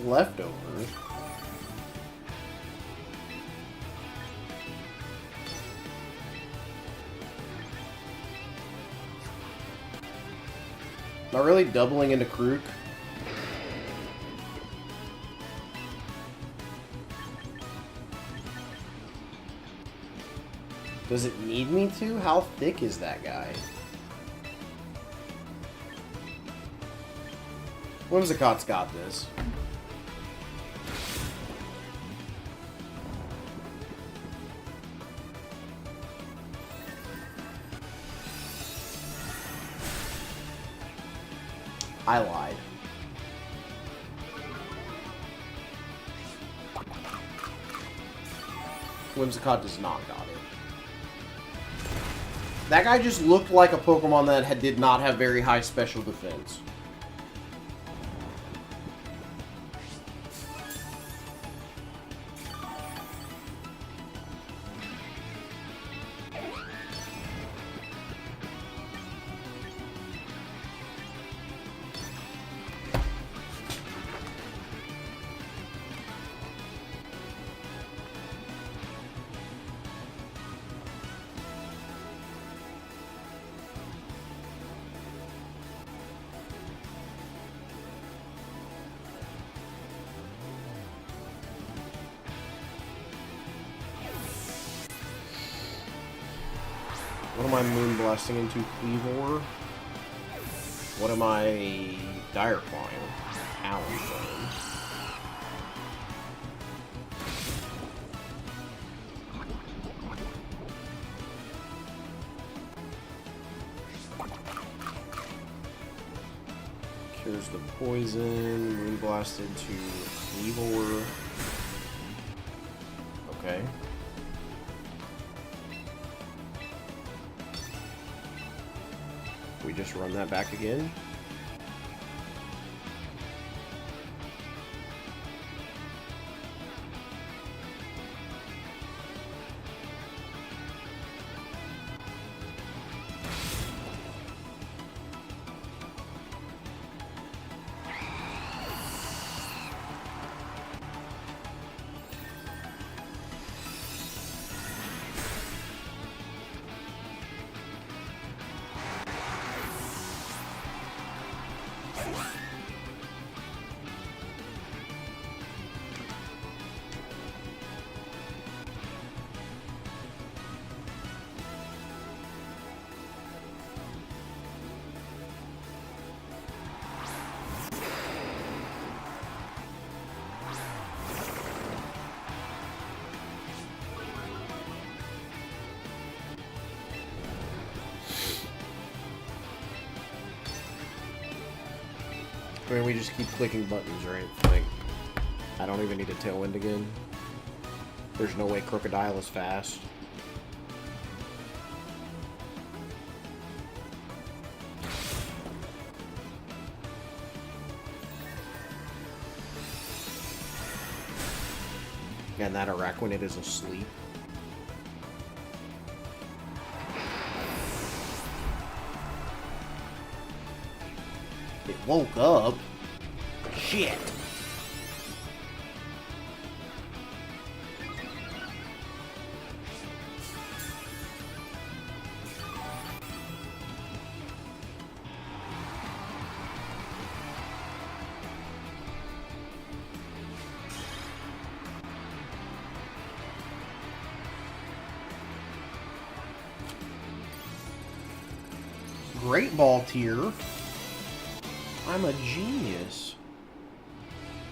Leftovers. Not really doubling into Krook. Does it need me to? How thick is that guy? Whimsicott's got this. I lied. Whimsicott does not got it. That guy just looked like a Pokemon that did not have very high special defense. What am I Moonblasting into? Cleavor? What am I Dire Clawing? Talonflame. Cures the poison. Moonblasted to Cleavor. Okay. We just run that back again. I mean, we just keep clicking buttons, right? Like, I don't even need a Tailwind again. There's no way Crocodile is fast. And that Araquanid is asleep. It woke up. Shit. Great Ball tier. I'm a genius.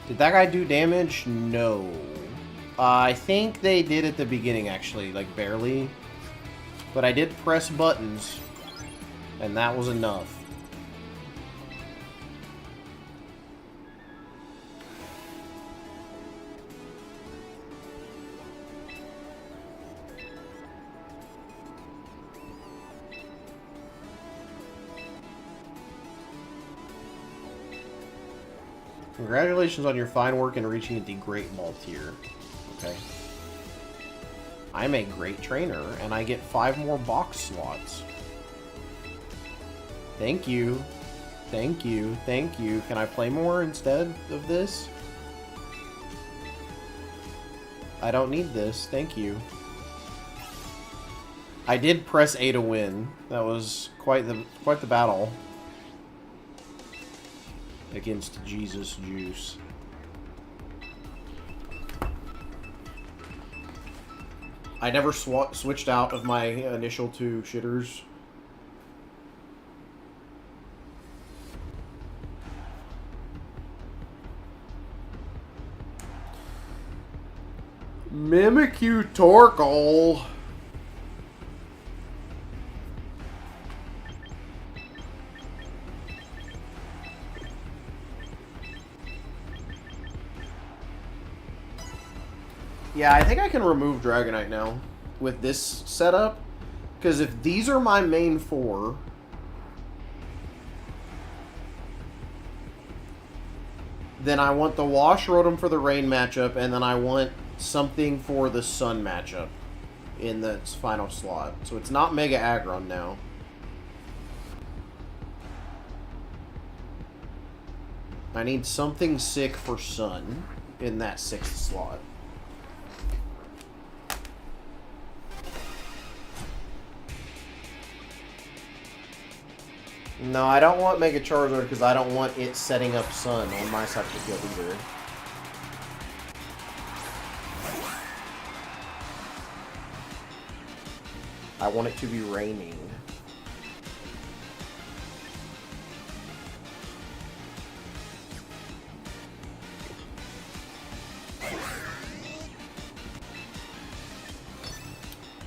Did that guy do damage? No. I think they did at the beginning, actually. Like, barely. But I did press buttons. And that was enough. Congratulations on your fine work in reaching the Great Ball tier. Okay. I'm a great trainer, and I get 5 more box slots. Thank you. Thank you. Thank you. Can I play more instead of this? I don't need this. Thank you. I did press A to win. That was quite the battle. Against Jesus Juice. I never switched out of my initial 2 shitters. Mimikyu Torkoal. Yeah, I think I can remove Dragonite now with this setup. Because if these are my main 4... then I want the Wash Rotom for the Rain matchup, and then I want something for the Sun matchup in the final slot. So it's not Mega Aggron now. I need something sick for Sun in that 6th slot. No, I don't want Mega Charizard because I don't want it setting up Sun on my side of the field either. I want it to be raining.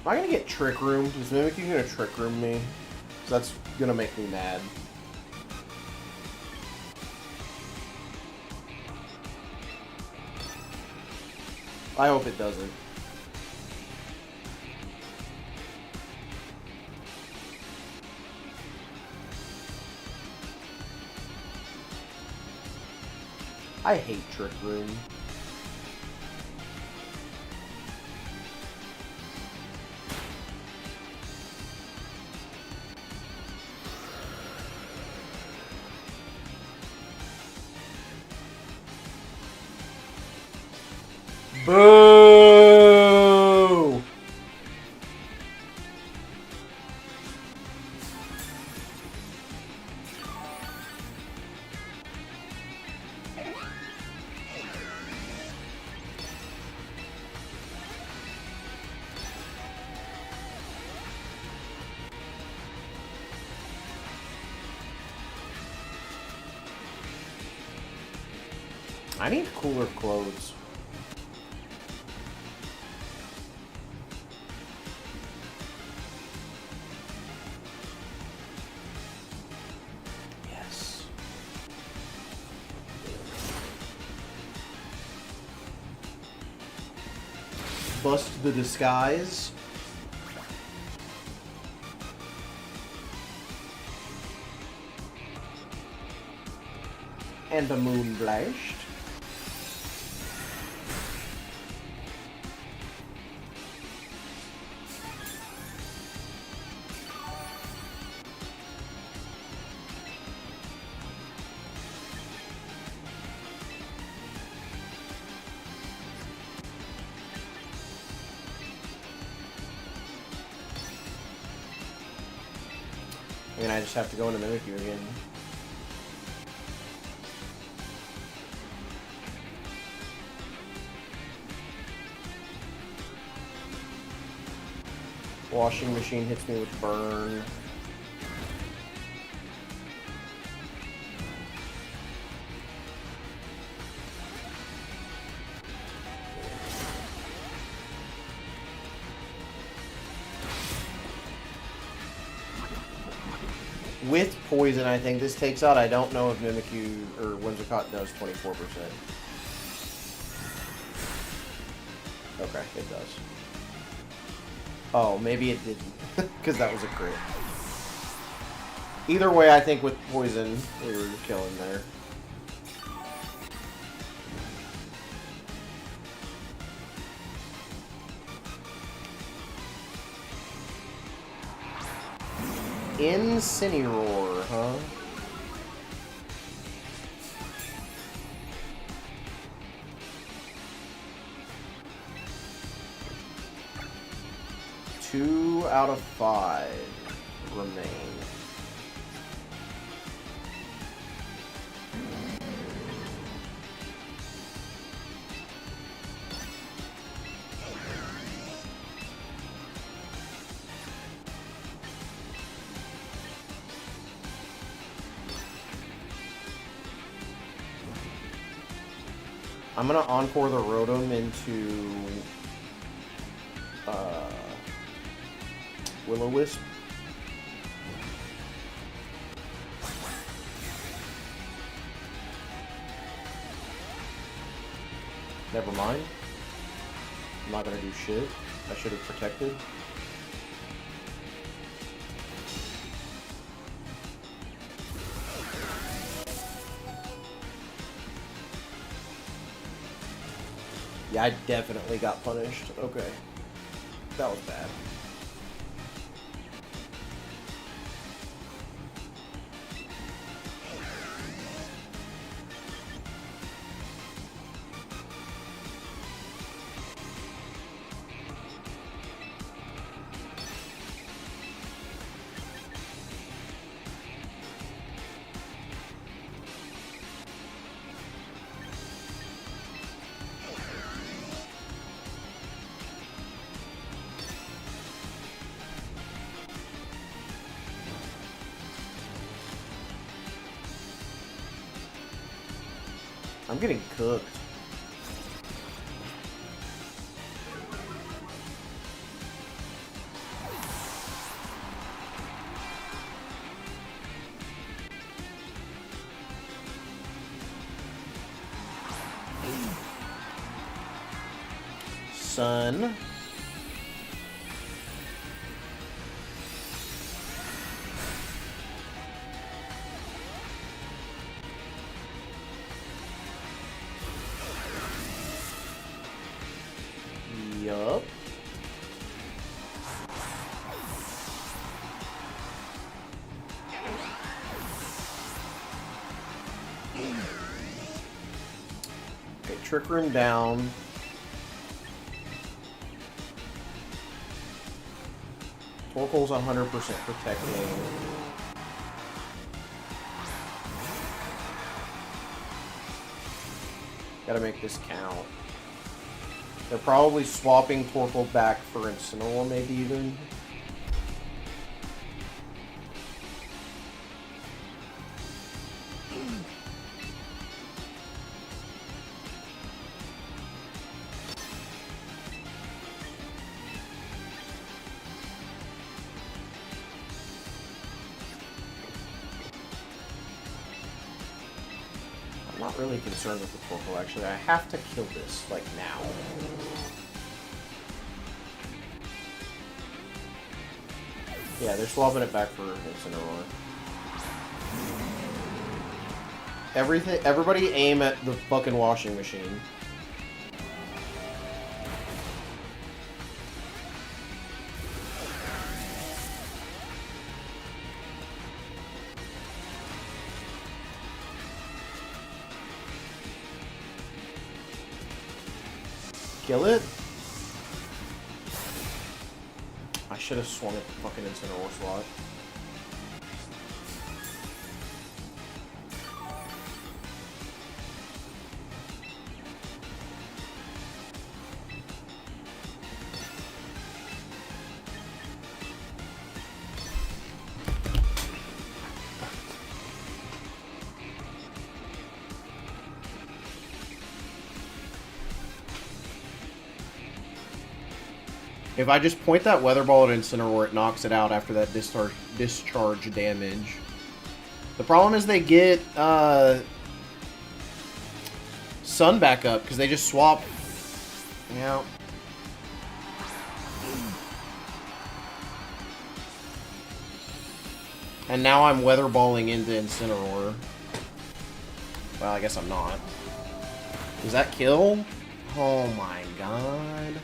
Am I gonna get Trick Room? Is Mimikyu gonna Trick Room me? Because that's gonna make me mad. I hope it doesn't. I hate Trick Room. Boo! I need cooler clothes. Yes. Bust the disguise. And the moon blashed. And I just have to go into Mimikyu again. Washing machine hits me with burn. With poison, I think this takes out. I don't know if Mimikyu or Whimsicott does 24%. Okay, it does. Oh, maybe it didn't, because that was a crit. Either way, I think with poison, we were killing there. Incineroar, huh? Two out of 5 remain. I'm gonna Encore the Rotom into Will-O-Wisp. Never mind. I'm not gonna do shit. I should have protected. Yeah, I definitely got punished. Okay. That was bad. I'm getting cooked. Son. Yup. Okay, Trick Room down. Torkoal's 100% protecting. Gotta make this count. They're probably swapping Torkoal back for Incineroar, maybe even. I'm not really concerned with the Torkoal, actually. I have to kill this, like, now. Yeah, they're swapping it back for Incineroar. Everybody aim at the fucking washing machine. Kill it? I should have swung at the fucking Incineroar slot. If I just point that Weather Ball at Incineroar, it knocks it out after that discharge damage. The problem is they get Sun back up because they just swap. Yeah. And now I'm Weather Balling into Incineroar. Well, I guess I'm not. Does that kill? Oh my god.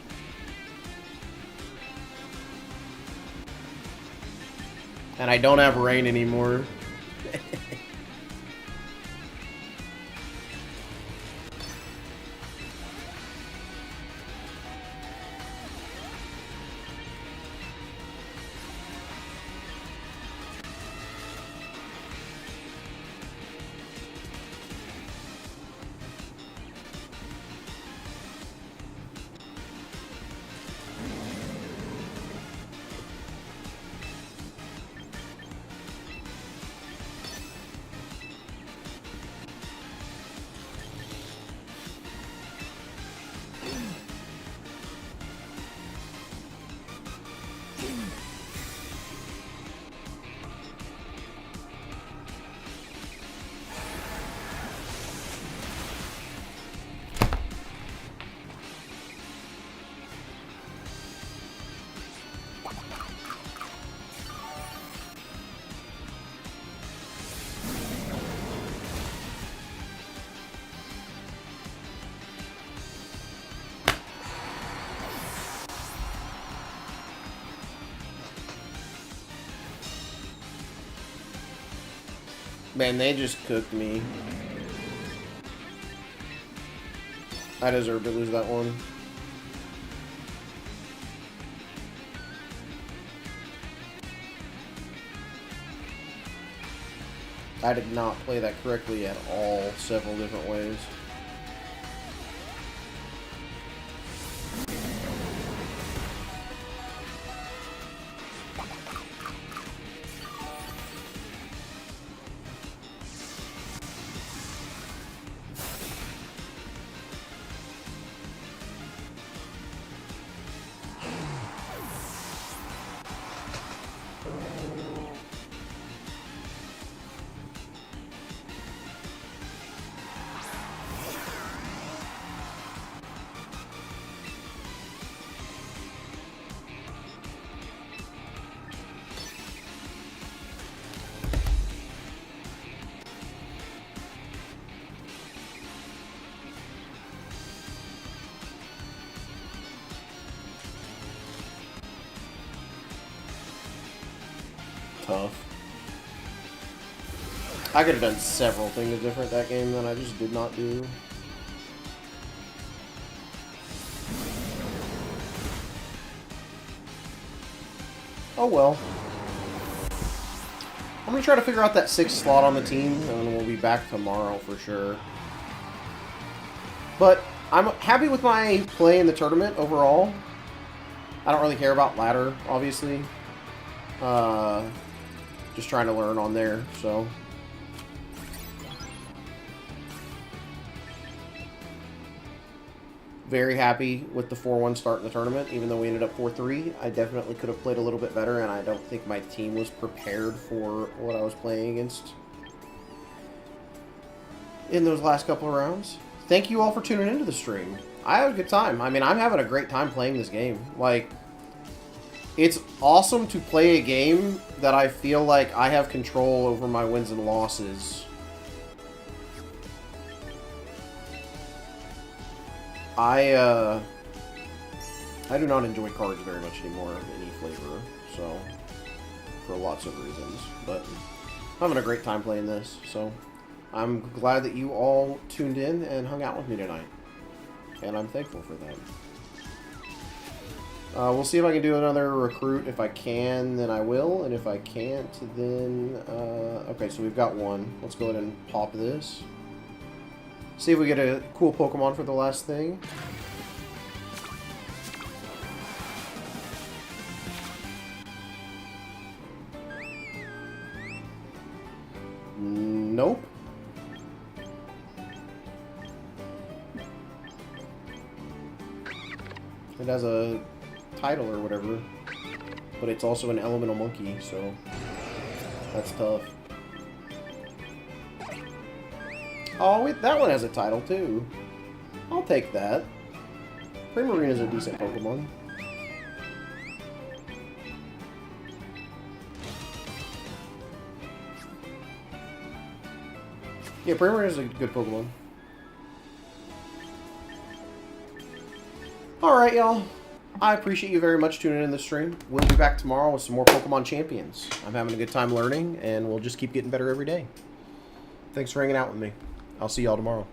And I don't have rain anymore. Man, they just cooked me. I deserve to lose that one. I did not play that correctly at all, several different ways. Tough. I could have done several things different that game that I just did not do. Oh well. I'm gonna try to figure out that 6th slot on the team, and then we'll be back tomorrow for sure. But I'm happy with my play in the tournament overall. I don't really care about ladder, obviously. Just trying to learn on there, so. Very happy with the 4-1 start in the tournament, even though we ended up 4-3. I definitely could have played a little bit better, and I don't think my team was prepared for what I was playing against in those last couple of rounds. Thank you all for tuning into the stream. I had a good time. I mean, I'm having a great time playing this game. Like, it's awesome to play a game that I feel like I have control over my wins and losses. I do not enjoy cards very much anymore of any flavor, so, for lots of reasons. But I'm having a great time playing this, so I'm glad that you all tuned in and hung out with me tonight. And I'm thankful for that. We'll see if I can do another recruit. If I can, then I will. And if I can't, then... okay, so we've got one. Let's go ahead and pop this. See if we get a cool Pokemon for the last thing. Nope. It has a title or whatever, but it's also an elemental monkey, so that's tough. Oh, wait, that one has a title too. I'll take that. Primarine is a decent Pokemon. Yeah, Primarine is a good Pokemon. Alright, y'all. I appreciate you very much tuning in the stream. We'll be back tomorrow with some more Pokemon Champions. I'm having a good time learning, and we'll just keep getting better every day. Thanks for hanging out with me. I'll see y'all tomorrow.